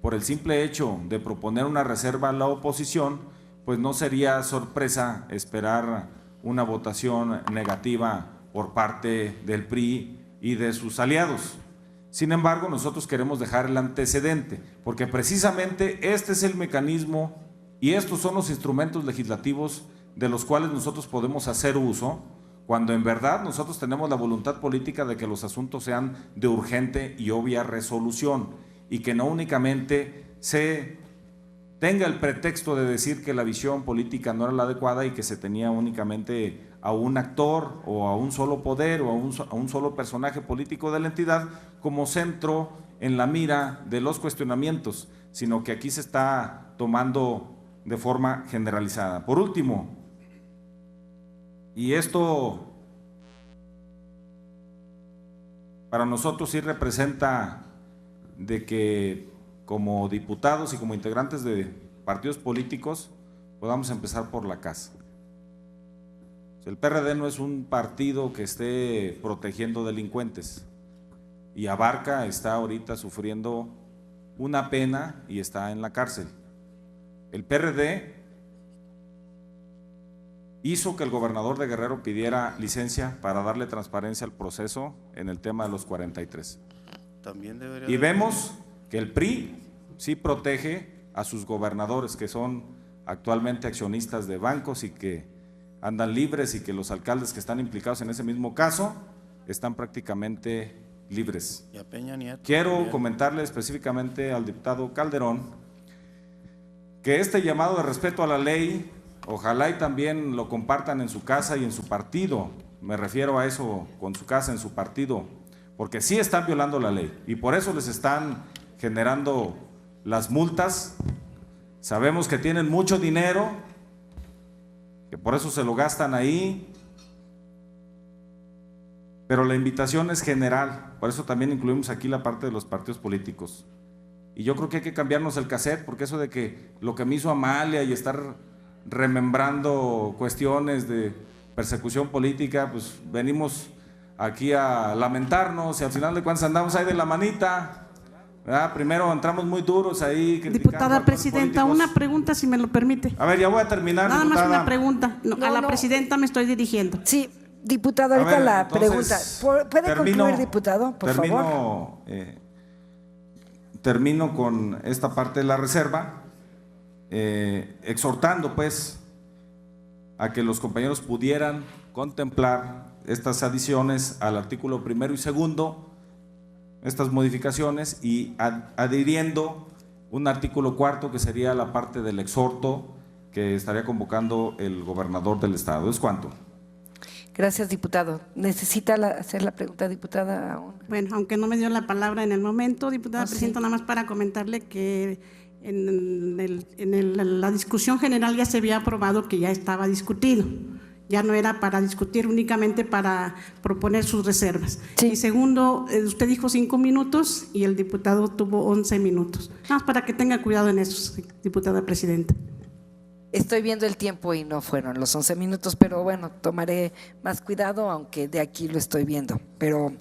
por el simple hecho de proponer una reserva a la oposición, pues no sería sorpresa esperar una votación negativa por parte del PRI y de sus aliados. Sin embargo, nosotros queremos dejar el antecedente, porque precisamente este es el mecanismo y estos son los instrumentos legislativos de los cuales nosotros podemos hacer uso cuando en verdad nosotros tenemos la voluntad política de que los asuntos sean de urgente y obvia resolución y que no únicamente se tenga el pretexto de decir que la visión política no era la adecuada y que se tenía únicamente a un actor o a un solo poder o a un solo personaje político de la entidad como centro en la mira de los cuestionamientos, sino que aquí se está tomando de forma generalizada. Por último, y esto para nosotros sí representa de que como diputados y como integrantes de partidos políticos podamos empezar por la casa. El PRD no es un partido que esté protegiendo delincuentes y Abarca está ahorita sufriendo una pena y está en la cárcel. El PRD hizo que el gobernador de Guerrero pidiera licencia para darle transparencia al proceso en el tema de los 43. Y vemos que el PRI sí protege a sus gobernadores, que son actualmente accionistas de bancos y que andan libres, y que los alcaldes que están implicados en ese mismo caso están prácticamente libres. Y a Peña Nieto. Quiero comentarle específicamente al diputado Calderón que este llamado de respeto a la ley, ojalá y también lo compartan en su casa y en su partido. Me refiero a eso, con su casa, en su partido, porque sí están violando la ley y por eso les están generando las multas. Sabemos que tienen mucho dinero, que por eso se lo gastan ahí, pero la invitación es general, por eso también incluimos aquí la parte de los partidos políticos. Y yo creo que hay que cambiarnos el cassette, porque eso de que lo que me hizo Amalia y estar remembrando cuestiones de persecución política, pues venimos aquí a lamentarnos y al final de cuentas andamos ahí de la manita. ¿Verdad? Primero entramos muy duros ahí. Diputada presidenta, una pregunta si me lo permite. A ver, ya voy a terminar. Nada diputada. más una pregunta. A la presidenta me estoy dirigiendo. Sí, diputado, ahorita ver, la entonces, pregunta. ¿Puede concluir, diputado, por favor? Termino con esta parte de la reserva, exhortando pues a que los compañeros pudieran contemplar estas adiciones al artículo 1 y 2, estas modificaciones, y adhiriendo un artículo 4 que sería la parte del exhorto que estaría convocando el gobernador del estado. ¿Es cuánto? Gracias, diputado. ¿Necesita hacer la pregunta, diputada? Bueno, aunque no me dio la palabra en el momento, diputada presidenta, nada más para comentarle que en la discusión general ya se había aprobado que ya estaba discutido. Ya no era para discutir, únicamente para proponer sus reservas. Y segundo, usted dijo 5 minutos y el diputado tuvo 11 minutos. Nada más para que tenga cuidado en eso, diputada presidenta. Estoy viendo el tiempo y no fueron los 11 minutos, pero bueno, tomaré más cuidado, aunque de aquí lo estoy viendo. Pero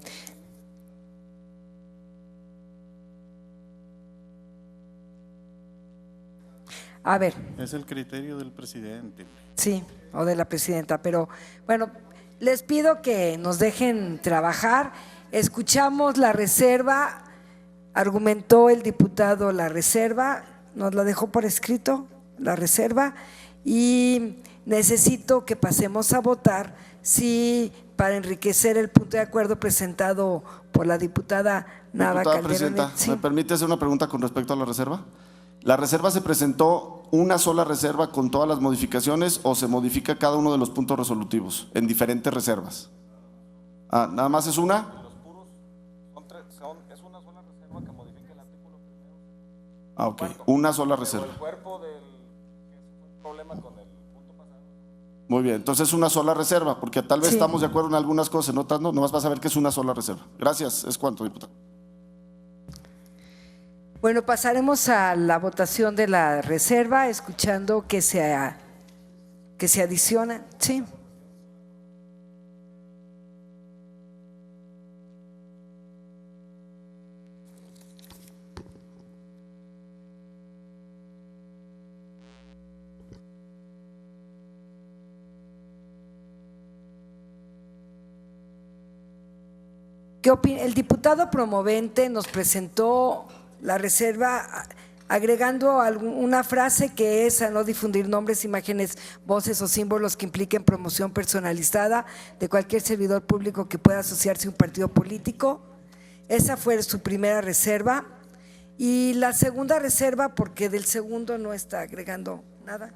a ver. Es el criterio del presidente. Sí, o de la presidenta, pero bueno, les pido que nos dejen trabajar. Escuchamos la reserva, argumentó el diputado la reserva, nos la dejó por escrito, la reserva, y necesito que pasemos a votar si para enriquecer el punto de acuerdo presentado por la diputada Nava Diputada Calderón. presidenta, ¿me permite hacer una pregunta con respecto a la reserva? ¿La reserva se presentó una sola reserva con todas las modificaciones o se modifica cada uno de los puntos resolutivos en diferentes reservas? ¿Nada más es una? Es una sola reserva que modifica el artículo primero. Ok, una sola reserva. El cuerpo del problema con el punto pasado. Muy bien, entonces es una sola reserva, porque tal vez estamos de acuerdo en algunas cosas, en otras no, nomás vas a ver que es una sola reserva. Gracias, ¿es cuánto, diputado? Bueno, pasaremos a la votación de la reserva, escuchando que se adiciona. Sí. ¿Qué opina? El diputado promovente nos presentó la reserva agregando una frase que es a no difundir nombres, imágenes, voces o símbolos que impliquen promoción personalizada de cualquier servidor público que pueda asociarse a un partido político. Esa fue su primera reserva. Y la segunda reserva, porque del segundo no está agregando nada.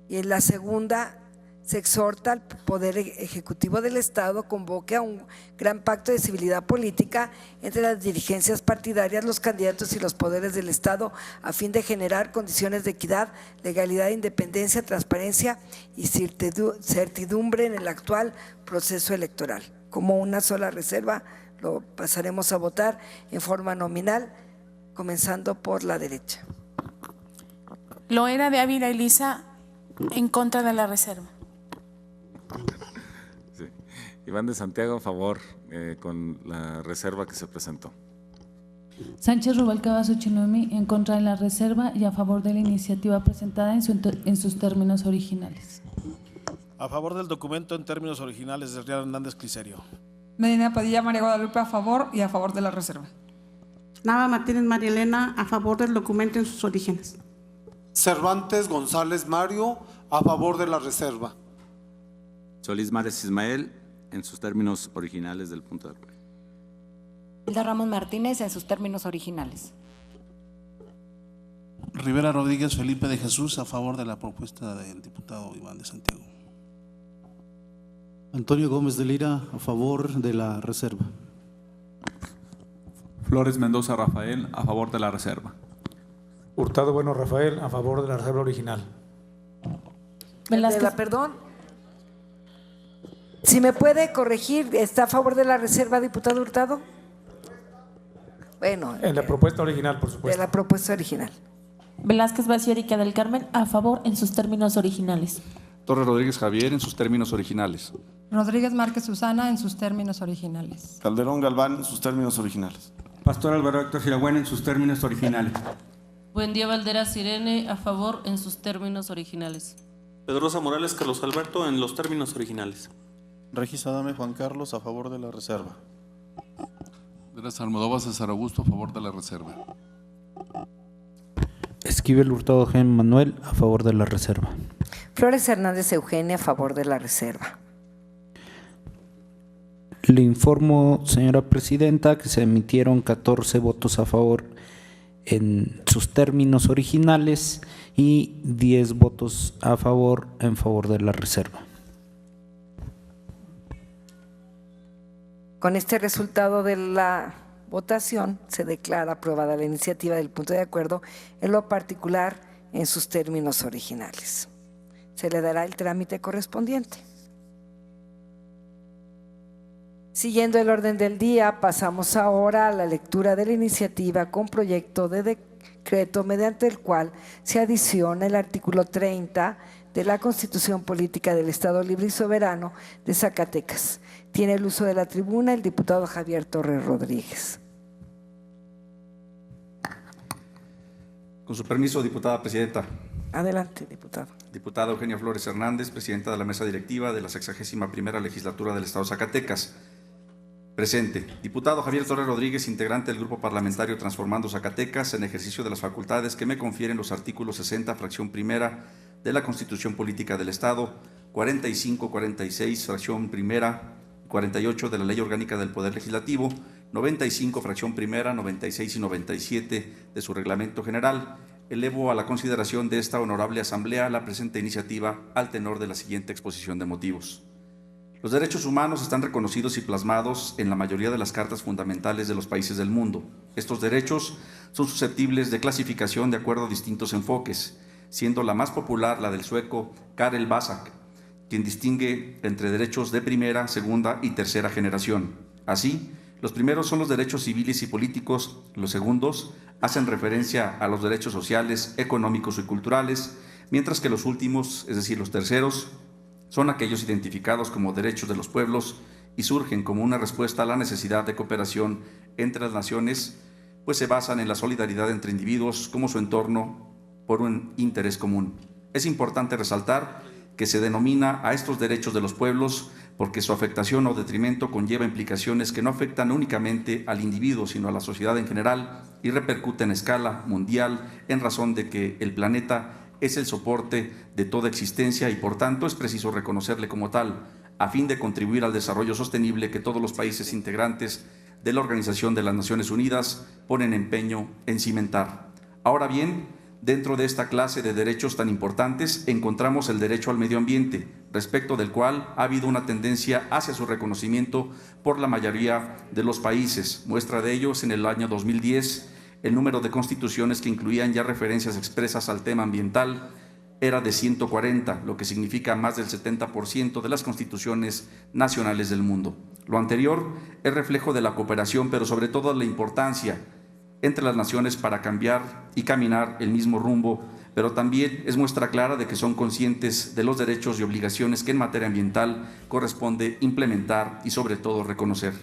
Y en la segunda se exhorta al Poder Ejecutivo del Estado convoque a un gran pacto de civilidad política entre las dirigencias partidarias, los candidatos y los poderes del Estado a fin de generar condiciones de equidad, legalidad, independencia, transparencia y certidumbre en el actual proceso electoral. Como una sola reserva, lo pasaremos a votar en forma nominal, comenzando por la derecha. Loera de Ávila Elisa, en contra de la reserva. Sí. Iván de Santiago a favor con la reserva que se presentó. Sánchez Rubalcaba Xochinomi en contra de la reserva y a favor de la iniciativa presentada en sus términos originales. A favor del documento en términos originales de Real Hernández Cliserio. Medina Padilla María Guadalupe a favor y a favor de la reserva. Nava Martínez María Elena a favor del documento en sus orígenes. Cervantes González Mario a favor de la reserva. Solís Mares Ismael en sus términos originales del punto de acuerdo. Hilda Ramos Martínez en sus términos originales. Rivera Rodríguez Felipe de Jesús a favor de la propuesta del diputado Iván de Santiago. Antonio Gómez de Lira a favor de la reserva. Flores Mendoza Rafael a favor de la reserva. Hurtado Bueno Rafael a favor de la reserva original. Perdón. Si me puede corregir, ¿está a favor de la reserva, diputado Hurtado? Bueno. En la propuesta original, por supuesto. De la propuesta original. Velázquez Baciérica del Carmen a favor en sus términos originales. Torres Rodríguez Javier en sus términos originales. Rodríguez Márquez Susana en sus términos originales. Calderón Galván en sus términos originales. Pastor Álvaro Héctor Giragüen en sus términos originales. Buendía Valderas Irene a favor en sus términos originales. Pedrosa Morales Carlos Alberto en los términos originales. Regis Adame Juan Carlos a favor de la reserva. De las Almodóvar César Augusto a favor de la reserva. Esquivel Hurtado Gen Manuel a favor de la reserva. Flores Hernández Eugenia a favor de la reserva. Le informo, señora presidenta, que se emitieron 14 votos a favor en sus términos originales y 10 votos a favor en favor de la reserva. Con este resultado de la votación, se declara aprobada la iniciativa del punto de acuerdo, en lo particular en sus términos originales. Se le dará el trámite correspondiente. Siguiendo el orden del día, pasamos ahora a la lectura de la iniciativa con proyecto de decreto mediante el cual se adiciona el artículo 30 de la Constitución Política del Estado Libre y Soberano de Zacatecas. Tiene el uso de la tribuna el diputado Javier Torres Rodríguez. Con su permiso, diputada presidenta. Adelante, diputado. Diputada Eugenia Flores Hernández, presidenta de la mesa directiva de la 61ª legislatura del Estado de Zacatecas. Presente. Diputado Javier Torres Rodríguez, integrante del Grupo Parlamentario Transformando Zacatecas, en ejercicio de las facultades que me confieren los artículos 60, fracción primera de la Constitución Política del Estado, 45, 46, fracción primera, 48 de la Ley Orgánica del Poder Legislativo, 95, fracción primera, 96 y 97 de su Reglamento General. Elevo a la consideración de esta honorable Asamblea la presente iniciativa al tenor de la siguiente exposición de motivos. Los derechos humanos están reconocidos y plasmados en la mayoría de las cartas fundamentales de los países del mundo. Estos derechos son susceptibles de clasificación de acuerdo a distintos enfoques, siendo la más popular la del sueco Karel Basak, quien distingue entre derechos de primera, segunda y tercera generación. Así, los primeros son los derechos civiles y políticos, los segundos hacen referencia a los derechos sociales, económicos y culturales, mientras que los últimos, es decir, los terceros, son aquellos identificados como derechos de los pueblos y surgen como una respuesta a la necesidad de cooperación entre las naciones, pues se basan en la solidaridad entre individuos como su entorno por un interés común. Es importante resaltar que se denomina a estos derechos de los pueblos porque su afectación o detrimento conlleva implicaciones que no afectan únicamente al individuo, sino a la sociedad en general y repercuten a escala mundial en razón de que el planeta es el soporte de toda existencia y por tanto es preciso reconocerle como tal, a fin de contribuir al desarrollo sostenible que todos los países integrantes de la Organización de las Naciones Unidas ponen empeño en cimentar. Ahora bien, dentro de esta clase de derechos tan importantes encontramos el derecho al medio ambiente, respecto del cual ha habido una tendencia hacia su reconocimiento por la mayoría de los países. Muestra de ello es en el año 2010, el número de constituciones que incluían ya referencias expresas al tema ambiental era de 140, lo que significa más del 70% de las constituciones nacionales del mundo. Lo anterior es reflejo de la cooperación, pero sobre todo la importancia entre las naciones para cambiar y caminar el mismo rumbo, pero también es muestra clara de que son conscientes de los derechos y obligaciones que en materia ambiental corresponde implementar y sobre todo reconocer.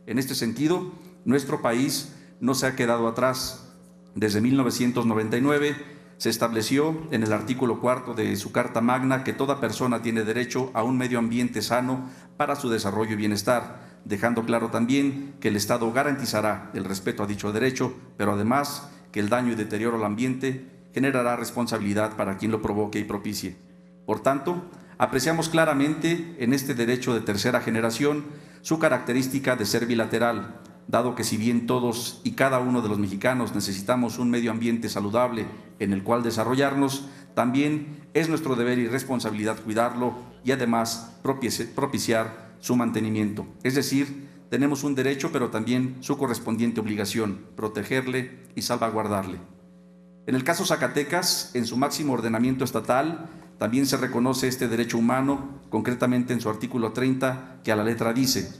En este sentido, nuestro país no se ha quedado atrás. Desde 1999 se estableció en el artículo 4 de su Carta Magna que toda persona tiene derecho a un medio ambiente sano para su desarrollo y bienestar, dejando claro también que el Estado garantizará el respeto a dicho derecho, pero además que el daño y deterioro al ambiente generará responsabilidad para quien lo provoque y propicie. Por tanto, apreciamos claramente en este derecho de tercera generación su característica de ser bilateral, dado que si bien todos y cada uno de los mexicanos necesitamos un medio ambiente saludable en el cual desarrollarnos, también es nuestro deber y responsabilidad cuidarlo y además propiciar su mantenimiento. Es decir, tenemos un derecho, pero también su correspondiente obligación, protegerle y salvaguardarle. En el caso Zacatecas, en su máximo ordenamiento estatal, también se reconoce este derecho humano, concretamente en su artículo 30, que a la letra dice: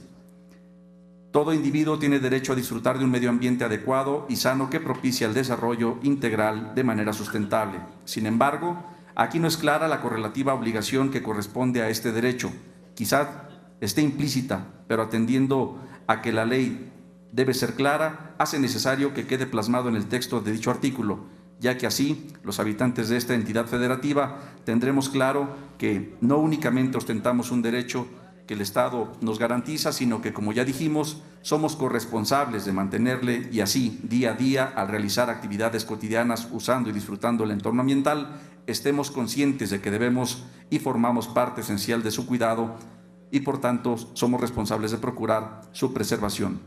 todo individuo tiene derecho a disfrutar de un medio ambiente adecuado y sano que propicia el desarrollo integral de manera sustentable. Sin embargo, aquí no es clara la correlativa obligación que corresponde a este derecho. Quizá esté implícita, pero atendiendo a que la ley debe ser clara, hace necesario que quede plasmado en el texto de dicho artículo, ya que así los habitantes de esta entidad federativa tendremos claro que no únicamente ostentamos un derecho que el Estado nos garantiza, sino que, como ya dijimos, somos corresponsables de mantenerle y así, día a día, al realizar actividades cotidianas usando y disfrutando el entorno ambiental, estemos conscientes de que debemos y formamos parte esencial de su cuidado y, por tanto, somos responsables de procurar su preservación.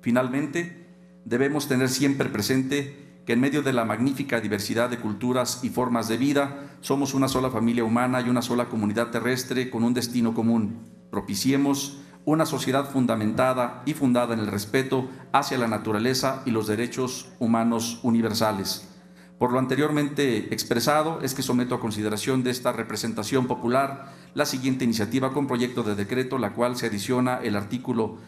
Finalmente, debemos tener siempre presente que en medio de la magnífica diversidad de culturas y formas de vida, somos una sola familia humana y una sola comunidad terrestre con un destino común. Propiciemos una sociedad fundamentada y fundada en el respeto hacia la naturaleza y los derechos humanos universales. Por lo anteriormente expresado, es que someto a consideración de esta representación popular la siguiente iniciativa con proyecto de decreto, la cual se adiciona el artículo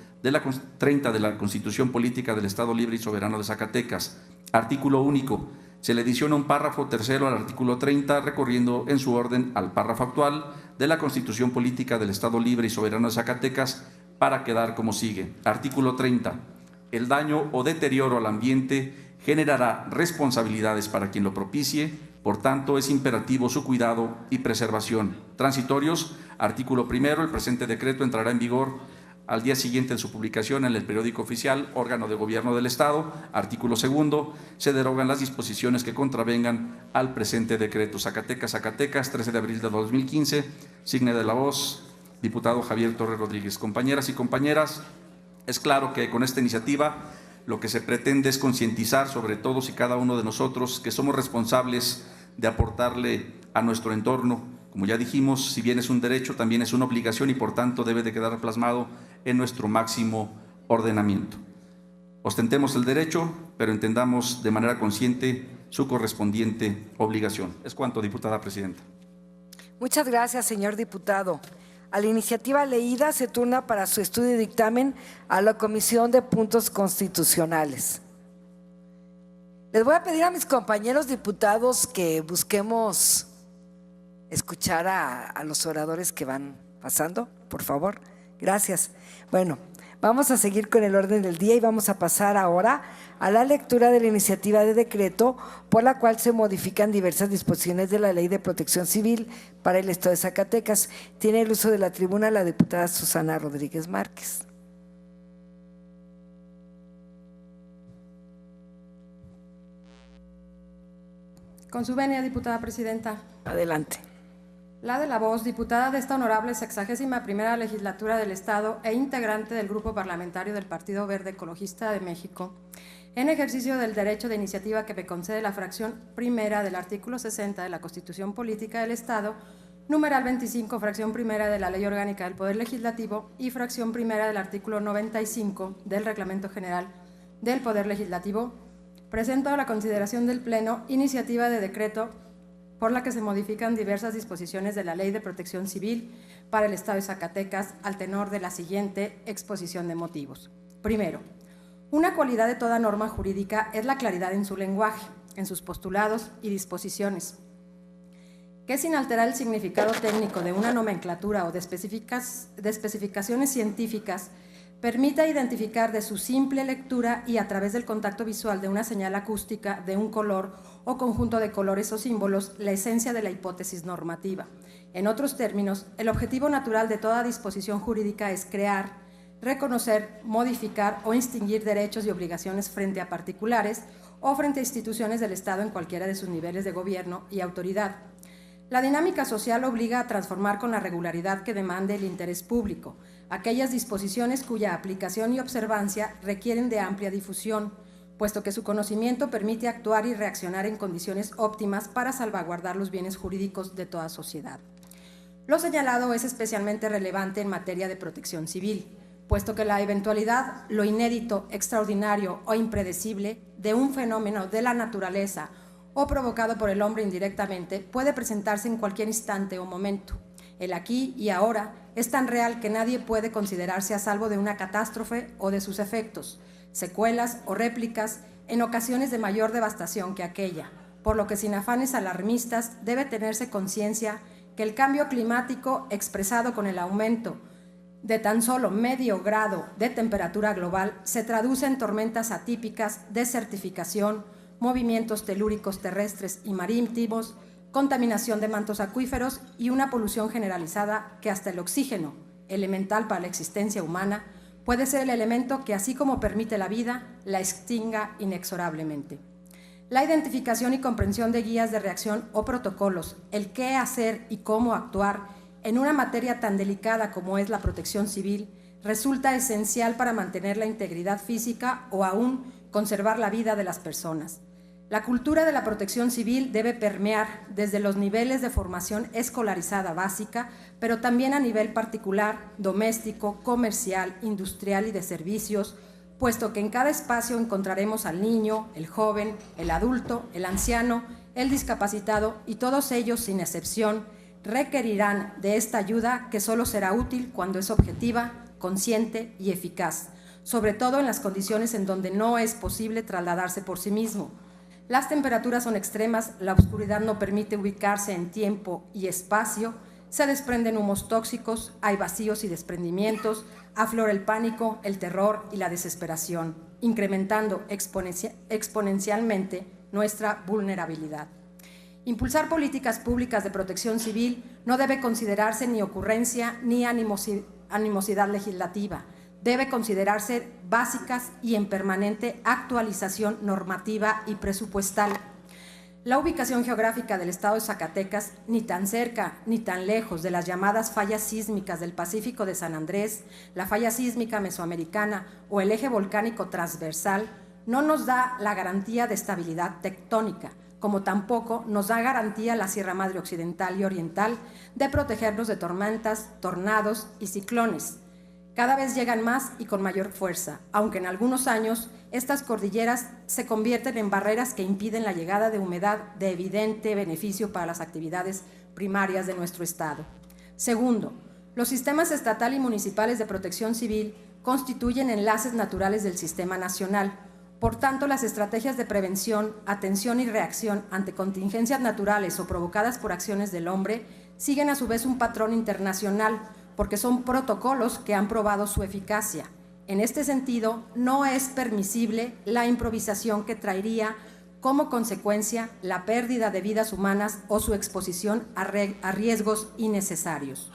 30 de la Constitución Política del Estado Libre y Soberano de Zacatecas. Artículo único. Se le adiciona un párrafo tercero al artículo 30, recorriendo en su orden al párrafo actual de la Constitución Política del Estado Libre y Soberano de Zacatecas, para quedar como sigue. Artículo 30. El daño o deterioro al ambiente generará responsabilidades para quien lo propicie, por tanto es imperativo su cuidado y preservación. Transitorios. Artículo primero. El presente decreto entrará en vigor al día siguiente de su publicación en el periódico oficial, órgano de gobierno del Estado. Artículo segundo. Se derogan las disposiciones que contravengan al presente decreto. Zacatecas, 13 de abril de 2015. Signe de la voz, diputado Javier Torres Rodríguez. Compañeras y compañeras, es claro que con esta iniciativa lo que se pretende es concientizar sobre todos y cada uno de nosotros que somos responsables de aportarle a nuestro entorno. Como ya dijimos, si bien es un derecho, también es una obligación y por tanto debe de quedar plasmado en nuestro máximo ordenamiento. Ostentemos el derecho, pero entendamos de manera consciente su correspondiente obligación. Es cuanto, diputada presidenta. Muchas gracias, señor diputado. A la iniciativa leída se turna para su estudio y dictamen a la Comisión de Puntos Constitucionales. Les voy a pedir a mis compañeros diputados que busquemos escuchar a los oradores que van pasando, por favor. Gracias. Bueno, vamos a seguir con el orden del día y vamos a pasar ahora a la lectura de la iniciativa de decreto por la cual se modifican diversas disposiciones de la Ley de Protección Civil para el Estado de Zacatecas. Tiene el uso de la tribuna la diputada Susana Rodríguez Márquez. Con su venia, diputada presidenta. Adelante. La de la voz, diputada de esta honorable 61ª legislatura del Estado e integrante del Grupo Parlamentario del Partido Verde Ecologista de México, en ejercicio del derecho de iniciativa que me concede la fracción primera del artículo 60 de la Constitución Política del Estado, numeral 25, fracción primera de la Ley Orgánica del Poder Legislativo y fracción primera del artículo 95 del Reglamento General del Poder Legislativo, presento a la consideración del Pleno iniciativa de decreto por la que se modifican diversas disposiciones de la Ley de Protección Civil para el Estado de Zacatecas al tenor de la siguiente exposición de motivos. Primero, una cualidad de toda norma jurídica es la claridad en su lenguaje, en sus postulados y disposiciones, que sin alterar el significado técnico de una nomenclatura o de especificaciones científicas, permita identificar de su simple lectura y a través del contacto visual de una señal acústica, de un color o conjunto de colores o símbolos, la esencia de la hipótesis normativa. En otros términos, el objetivo natural de toda disposición jurídica es crear, reconocer, modificar o extinguir derechos y obligaciones frente a particulares o frente a instituciones del Estado en cualquiera de sus niveles de gobierno y autoridad. La dinámica social obliga a transformar con la regularidad que demande el interés público aquellas disposiciones cuya aplicación y observancia requieren de amplia difusión, puesto que su conocimiento permite actuar y reaccionar en condiciones óptimas para salvaguardar los bienes jurídicos de toda sociedad. Lo señalado es especialmente relevante en materia de protección civil, puesto que la eventualidad, lo inédito, extraordinario o impredecible de un fenómeno de la naturaleza o provocado por el hombre indirectamente puede presentarse en cualquier instante o momento. El aquí y ahora es tan real que nadie puede considerarse a salvo de una catástrofe o de sus efectos, secuelas o réplicas en ocasiones de mayor devastación que aquella, por lo que sin afanes alarmistas debe tenerse conciencia que el cambio climático expresado con el aumento de tan solo medio grado de temperatura global se traduce en tormentas atípicas, desertificación, movimientos telúricos terrestres y marítimos, contaminación de mantos acuíferos y una polución generalizada que hasta el oxígeno, elemental para la existencia humana, puede ser el elemento que, así como permite la vida, la extinga inexorablemente. La identificación y comprensión de guías de reacción o protocolos, el qué hacer y cómo actuar en una materia tan delicada como es la protección civil, resulta esencial para mantener la integridad física o aún conservar la vida de las personas. La cultura de la protección civil debe permear desde los niveles de formación escolarizada básica, pero también a nivel particular, doméstico, comercial, industrial y de servicios, puesto que en cada espacio encontraremos al niño, el joven, el adulto, el anciano, el discapacitado y todos ellos, sin excepción, requerirán de esta ayuda que solo será útil cuando es objetiva, consciente y eficaz, sobre todo en las condiciones en donde no es posible trasladarse por sí mismo. Las temperaturas son extremas, la oscuridad no permite ubicarse en tiempo y espacio, se desprenden humos tóxicos, hay vacíos y desprendimientos, aflora el pánico, el terror y la desesperación, incrementando exponencialmente nuestra vulnerabilidad. Impulsar políticas públicas de protección civil no debe considerarse ni ocurrencia ni animosidad legislativa. Debe considerarse básicas y en permanente actualización normativa y presupuestal. La ubicación geográfica del estado de Zacatecas, ni tan cerca ni tan lejos de las llamadas fallas sísmicas del Pacífico de San Andrés, la falla sísmica mesoamericana o el eje volcánico transversal, no nos da la garantía de estabilidad tectónica, como tampoco nos da garantía la Sierra Madre Occidental y Oriental de protegernos de tormentas, tornados y ciclones. Cada vez llegan más y con mayor fuerza, aunque en algunos años estas cordilleras se convierten en barreras que impiden la llegada de humedad de evidente beneficio para las actividades primarias de nuestro estado. Segundo, los sistemas estatal y municipales de protección civil constituyen enlaces naturales del sistema nacional. Por tanto, las estrategias de prevención, atención y reacción ante contingencias naturales o provocadas por acciones del hombre siguen a su vez un patrón internacional, porque son protocolos que han probado su eficacia. En este sentido, no es permisible la improvisación que traería como consecuencia la pérdida de vidas humanas o su exposición a riesgos innecesarios.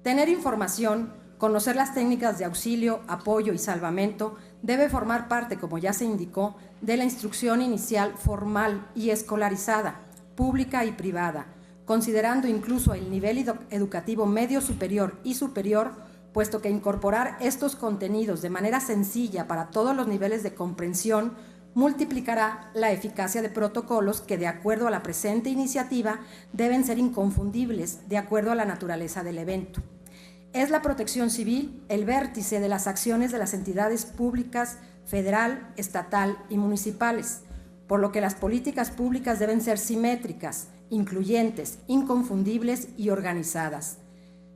Tener información, conocer las técnicas de auxilio, apoyo y salvamento debe formar parte, como ya se indicó, de la instrucción inicial formal y escolarizada, pública y privada, considerando incluso el nivel educativo medio superior y superior, puesto que incorporar estos contenidos de manera sencilla para todos los niveles de comprensión multiplicará la eficacia de protocolos que, de acuerdo a la presente iniciativa, deben ser inconfundibles de acuerdo a la naturaleza del evento. Es la protección civil el vértice de las acciones de las entidades públicas federal, estatal y municipales, por lo que las políticas públicas deben ser simétricas, incluyentes, inconfundibles y organizadas.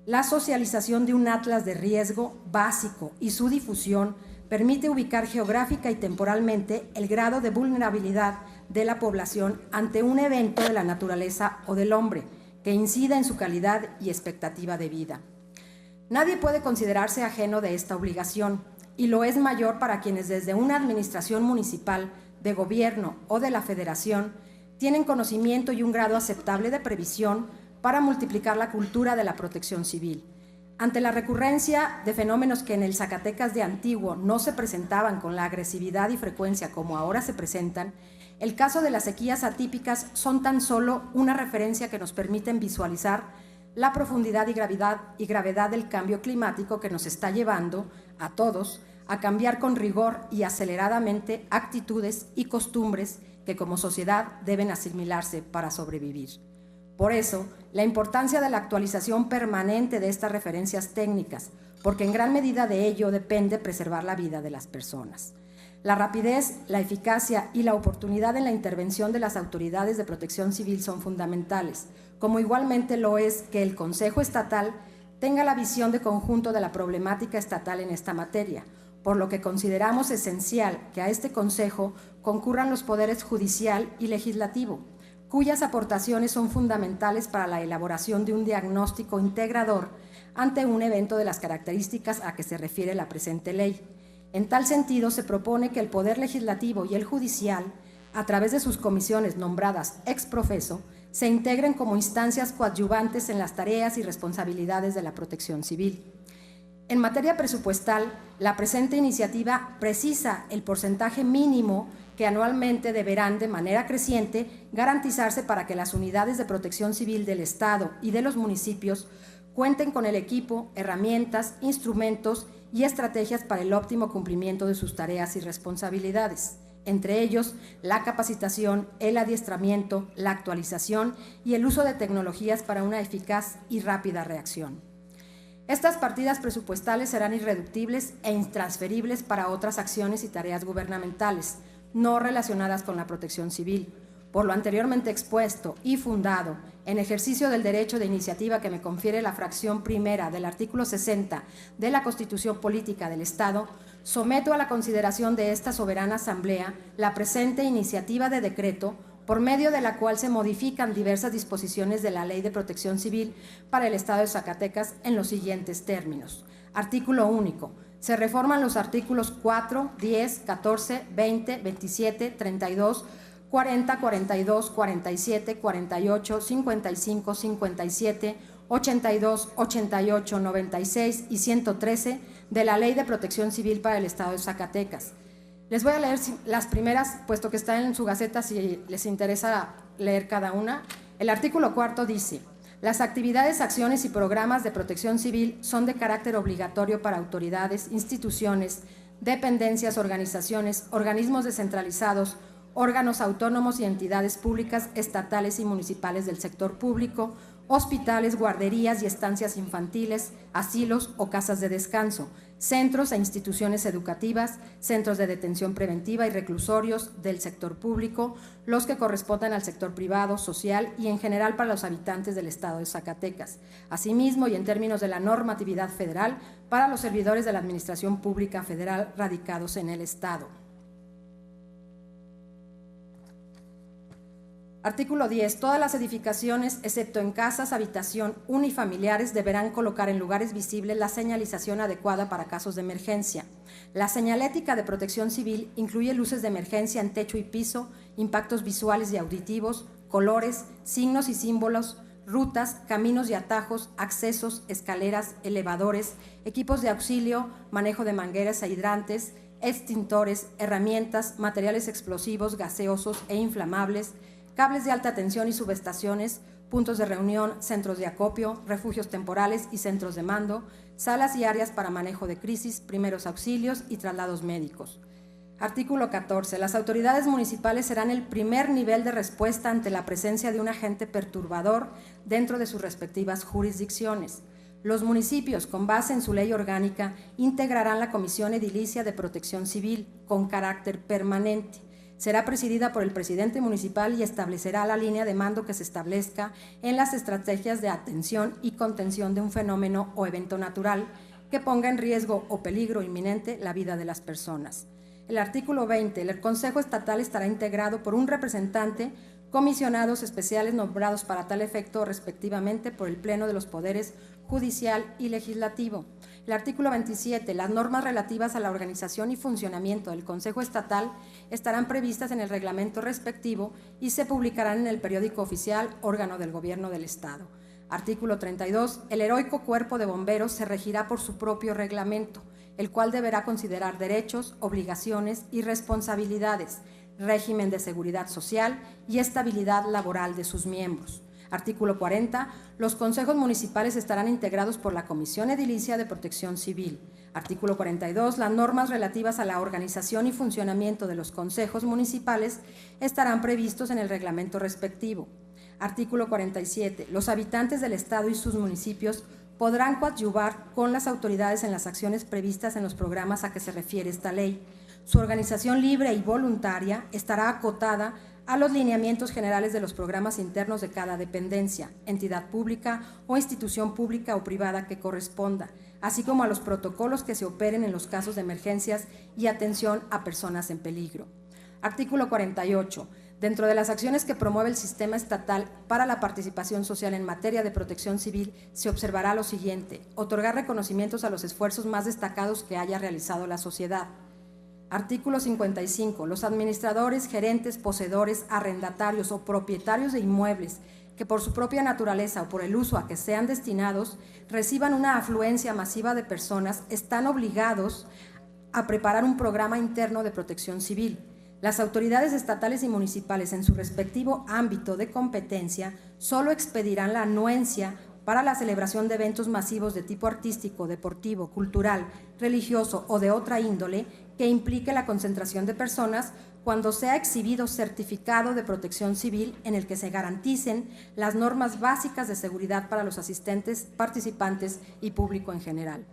La socialización de un atlas de riesgo básico y su difusión permite ubicar geográfica y temporalmente el grado de vulnerabilidad de la población ante un evento de la naturaleza o del hombre que incida en su calidad y expectativa de vida. Nadie puede considerarse ajeno de esta obligación, y lo es mayor para quienes desde una administración municipal, de gobierno o de la federación tienen conocimiento y un grado aceptable de previsión para multiplicar la cultura de la protección civil. Ante la recurrencia de fenómenos que en el Zacatecas de antiguo no se presentaban con la agresividad y frecuencia como ahora se presentan, el caso de las sequías atípicas son tan solo una referencia que nos permiten visualizar la profundidad y gravedad del cambio climático que nos está llevando a todos a cambiar con rigor y aceleradamente actitudes y costumbres que como sociedad deben asimilarse para sobrevivir. Por eso, la importancia de la actualización permanente de estas referencias técnicas, porque en gran medida de ello depende preservar la vida de las personas. La rapidez, la eficacia y la oportunidad en la intervención de las autoridades de protección civil son fundamentales, como igualmente lo es que el Consejo Estatal tenga la visión de conjunto de la problemática estatal en esta materia, por lo que consideramos esencial que a este Consejo concurran los poderes judicial y legislativo, cuyas aportaciones son fundamentales para la elaboración de un diagnóstico integrador ante un evento de las características a que se refiere la presente ley. En tal sentido, se propone que el Poder Legislativo y el Judicial, a través de sus comisiones nombradas ex profeso, se integren como instancias coadyuvantes en las tareas y responsabilidades de la protección civil. En materia presupuestal, la presente iniciativa precisa el porcentaje mínimo que anualmente deberán de manera creciente garantizarse para que las unidades de protección civil del Estado y de los municipios cuenten con el equipo, herramientas, instrumentos y estrategias para el óptimo cumplimiento de sus tareas y responsabilidades. entre ellos la capacitación, el adiestramiento, la actualización y el uso de tecnologías para una eficaz y rápida reacción. Estas partidas presupuestales serán irreductibles e intransferibles para otras acciones y tareas gubernamentales no relacionadas con la protección civil. Por lo anteriormente expuesto y fundado, en ejercicio del derecho de iniciativa que me confiere la fracción primera del artículo 60 de la Constitución Política del Estado, someto a la consideración de esta soberana Asamblea la presente iniciativa de decreto por medio de la cual se modifican diversas disposiciones de la Ley de Protección Civil para el Estado de Zacatecas en los siguientes términos. Artículo único. Se reforman los artículos 4, 10, 14, 20, 27, 32, 40, 42, 47, 48, 55, 57, 82, 88, 96 y 113 de la Ley de Protección Civil para el Estado de Zacatecas. Les voy a leer las primeras, puesto que están en su gaceta, si les interesa leer cada una. El artículo 4 dice: las actividades, acciones y programas de protección civil son de carácter obligatorio para autoridades, instituciones, dependencias, organizaciones, organismos descentralizados, órganos autónomos y entidades públicas, estatales y municipales del sector público, hospitales, guarderías y estancias infantiles, asilos o casas de descanso, centros e instituciones educativas, centros de detención preventiva y reclusorios del sector público, los que correspondan al sector privado, social y en general para los habitantes del Estado de Zacatecas. Asimismo, y en términos de la normatividad federal, para los servidores de la Administración Pública Federal radicados en el Estado. Artículo 10. Todas las edificaciones, excepto en casas, habitación unifamiliares, deberán colocar en lugares visibles la señalización adecuada para casos de emergencia. La señalética de protección civil incluye luces de emergencia en techo y piso, impactos visuales y auditivos, colores, signos y símbolos, rutas, caminos y atajos, accesos, escaleras, elevadores, equipos de auxilio, manejo de mangueras e hidrantes, extintores, herramientas, materiales explosivos, gaseosos e inflamables, cables de alta tensión y subestaciones, puntos de reunión, centros de acopio, refugios temporales y centros de mando, salas y áreas para manejo de crisis, primeros auxilios y traslados médicos. Artículo 14. Las autoridades municipales serán el primer nivel de respuesta ante la presencia de un agente perturbador dentro de sus respectivas jurisdicciones. Los municipios, con base en su ley orgánica, integrarán la Comisión Edilicia de Protección Civil con carácter permanente. Será presidida por el presidente municipal y establecerá la línea de mando que se establezca en las estrategias de atención y contención de un fenómeno o evento natural que ponga en riesgo o peligro inminente la vida de las personas. El artículo 20. El Consejo Estatal estará integrado por un representante, comisionados especiales nombrados para tal efecto respectivamente por el Pleno de los Poderes Judicial y Legislativo. El artículo 27. Las normas relativas a la organización y funcionamiento del Consejo Estatal estarán previstas en el reglamento respectivo y se publicarán en el periódico oficial, órgano del Gobierno del Estado. Artículo 32. El heroico Cuerpo de Bomberos se regirá por su propio reglamento, el cual deberá considerar derechos, obligaciones y responsabilidades, régimen de seguridad social y estabilidad laboral de sus miembros. Artículo 40. Los consejos municipales estarán integrados por la Comisión Edilicia de Protección Civil. Artículo 42. Las normas relativas a la organización y funcionamiento de los consejos municipales estarán previstos en el reglamento respectivo. Artículo 47. Los habitantes del Estado y sus municipios podrán coadyuvar con las autoridades en las acciones previstas en los programas a que se refiere esta ley. Su organización libre y voluntaria estará acotada a los lineamientos generales de los programas internos de cada dependencia, entidad pública o institución pública o privada que corresponda, así como a los protocolos que se operen en los casos de emergencias y atención a personas en peligro. Artículo 48. Dentro de las acciones que promueve el sistema estatal para la participación social en materia de protección civil, se observará lo siguiente: otorgar reconocimientos a los esfuerzos más destacados que haya realizado la sociedad. Artículo 55. Los administradores, gerentes, poseedores, arrendatarios o propietarios de inmuebles que por su propia naturaleza o por el uso a que sean destinados reciban una afluencia masiva de personas están obligados a preparar un programa interno de protección civil. Las autoridades estatales y municipales en su respectivo ámbito de competencia solo expedirán la anuencia para la celebración de eventos masivos de tipo artístico, deportivo, cultural, religioso o de otra índole que implique la concentración de personas cuando sea exhibido certificado de protección civil en el que se garanticen las normas básicas de seguridad para los asistentes, participantes y público en general.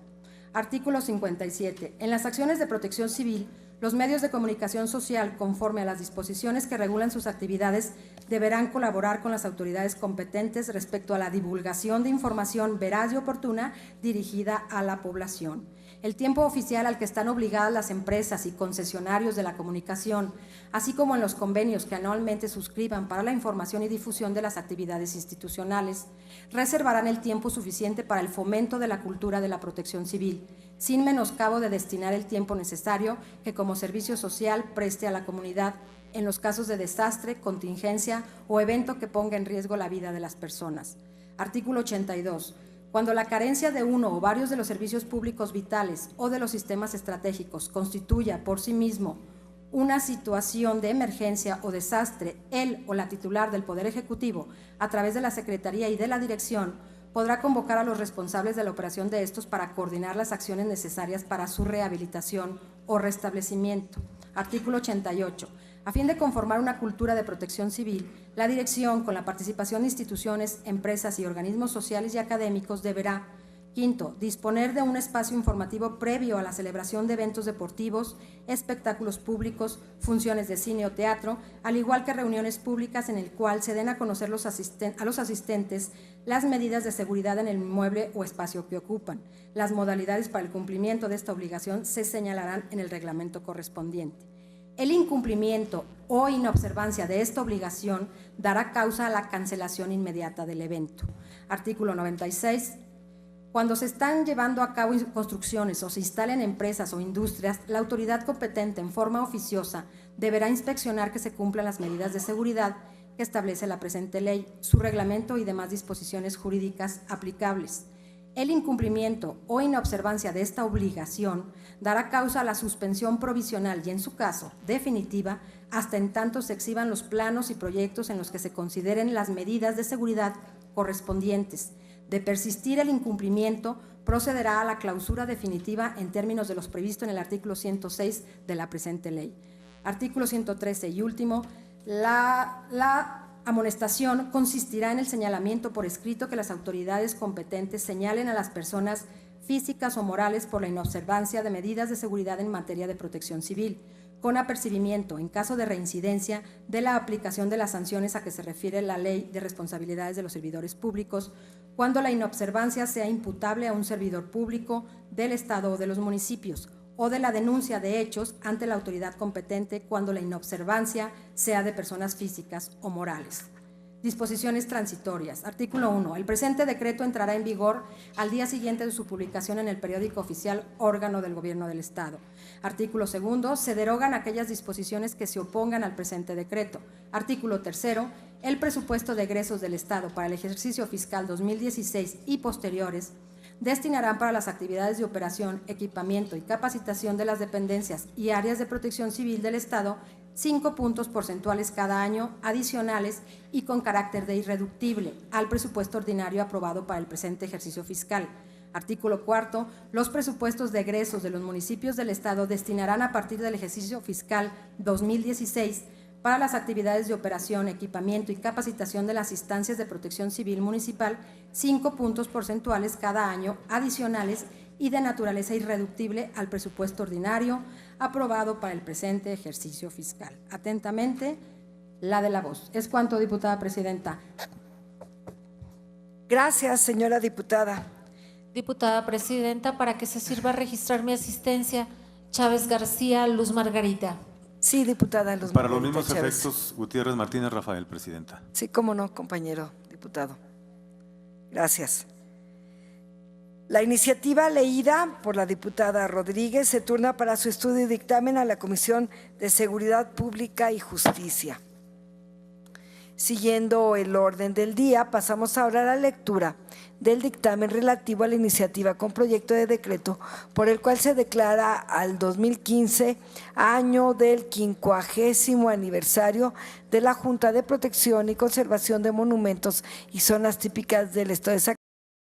Artículo 57. En las acciones de protección civil, los medios de comunicación social, conforme a las disposiciones que regulan sus actividades, deberán colaborar con las autoridades competentes respecto a la divulgación de información veraz y oportuna dirigida a la población. El tiempo oficial al que están obligadas las empresas y concesionarios de la comunicación, así como en los convenios que anualmente suscriban para la información y difusión de las actividades institucionales, reservarán el tiempo suficiente para el fomento de la cultura de la protección civil, sin menoscabo de destinar el tiempo necesario que como servicio social preste a la comunidad en los casos de desastre, contingencia o evento que ponga en riesgo la vida de las personas. Artículo 82. Cuando la carencia de uno o varios de los servicios públicos vitales o de los sistemas estratégicos constituya por sí mismo una situación de emergencia o desastre, él o la titular del Poder Ejecutivo, a través de la Secretaría y de la Dirección, podrá convocar a los responsables de la operación de estos para coordinar las acciones necesarias para su rehabilitación o restablecimiento. Artículo 88. A fin de conformar una cultura de protección civil, la Dirección, con la participación de instituciones, empresas y organismos sociales y académicos, deberá: quinto, disponer de un espacio informativo previo a la celebración de eventos deportivos, espectáculos públicos, funciones de cine o teatro, al igual que reuniones públicas en el cual se den a conocer a los asistentes las medidas de seguridad en el inmueble o espacio que ocupan. Las modalidades para el cumplimiento de esta obligación se señalarán en el reglamento correspondiente. El incumplimiento o inobservancia de esta obligación dará causa a la cancelación inmediata del evento. Artículo 96. Cuando se están llevando a cabo construcciones o se instalen empresas o industrias, la autoridad competente en forma oficiosa deberá inspeccionar que se cumplan las medidas de seguridad que establece la presente ley, su reglamento y demás disposiciones jurídicas aplicables. El incumplimiento o inobservancia de esta obligación dará causa a la suspensión provisional y, en su caso, definitiva, hasta en tanto se exhiban los planos y proyectos en los que se consideren las medidas de seguridad correspondientes. De persistir el incumplimiento, procederá a la clausura definitiva en términos de los previstos en el artículo 106 de la presente ley. Artículo 113 y último, la amonestación consistirá en el señalamiento por escrito que las autoridades competentes señalen a las personas físicas o morales por la inobservancia de medidas de seguridad en materia de protección civil, con apercibimiento, en caso de reincidencia, de la aplicación de las sanciones a que se refiere la Ley de Responsabilidades de los Servidores Públicos, cuando la inobservancia sea imputable a un servidor público del Estado o de los municipios, o de la denuncia de hechos ante la autoridad competente cuando la inobservancia sea de personas físicas o morales. Disposiciones transitorias. Artículo 1. El presente decreto entrará en vigor al día siguiente de su publicación en el periódico oficial, órgano del Gobierno del Estado. Artículo 2. Se derogan aquellas disposiciones que se opongan al presente decreto. Artículo 3. El presupuesto de egresos del Estado para el ejercicio fiscal 2016 y posteriores destinarán para las actividades de operación, equipamiento y capacitación de las dependencias y áreas de protección civil del Estado 5 puntos porcentuales cada año adicionales y con carácter de irreductible al presupuesto ordinario aprobado para el presente ejercicio fiscal. Artículo 4. Los presupuestos de egresos de los municipios del Estado destinarán a partir del ejercicio fiscal 2016 para las actividades de operación, equipamiento y capacitación de las instancias de protección civil municipal 5 puntos porcentuales cada año adicionales y de naturaleza irreductible al presupuesto ordinario aprobado para el presente ejercicio fiscal. Atentamente, la de la voz. Es cuanto, diputada presidenta. Gracias, señora diputada. Diputada presidenta, para que se sirva a registrar mi asistencia, Chávez García, Luz Margarita. Sí, diputada Luz Para Margarita los mismos Chávez. efectos, Gutiérrez Martínez Rafael, presidenta. Sí, cómo no, compañero diputado. Gracias. La iniciativa leída por la diputada Rodríguez se turna para su estudio y dictamen a la Comisión de Seguridad Pública y Justicia. Siguiendo el orden del día, pasamos ahora a la lectura del dictamen relativo a la iniciativa con proyecto de decreto por el cual se declara al 2015 año del 50º aniversario de la Junta de Protección y Conservación de Monumentos y Zonas Típicas del Estado de Zacatecas,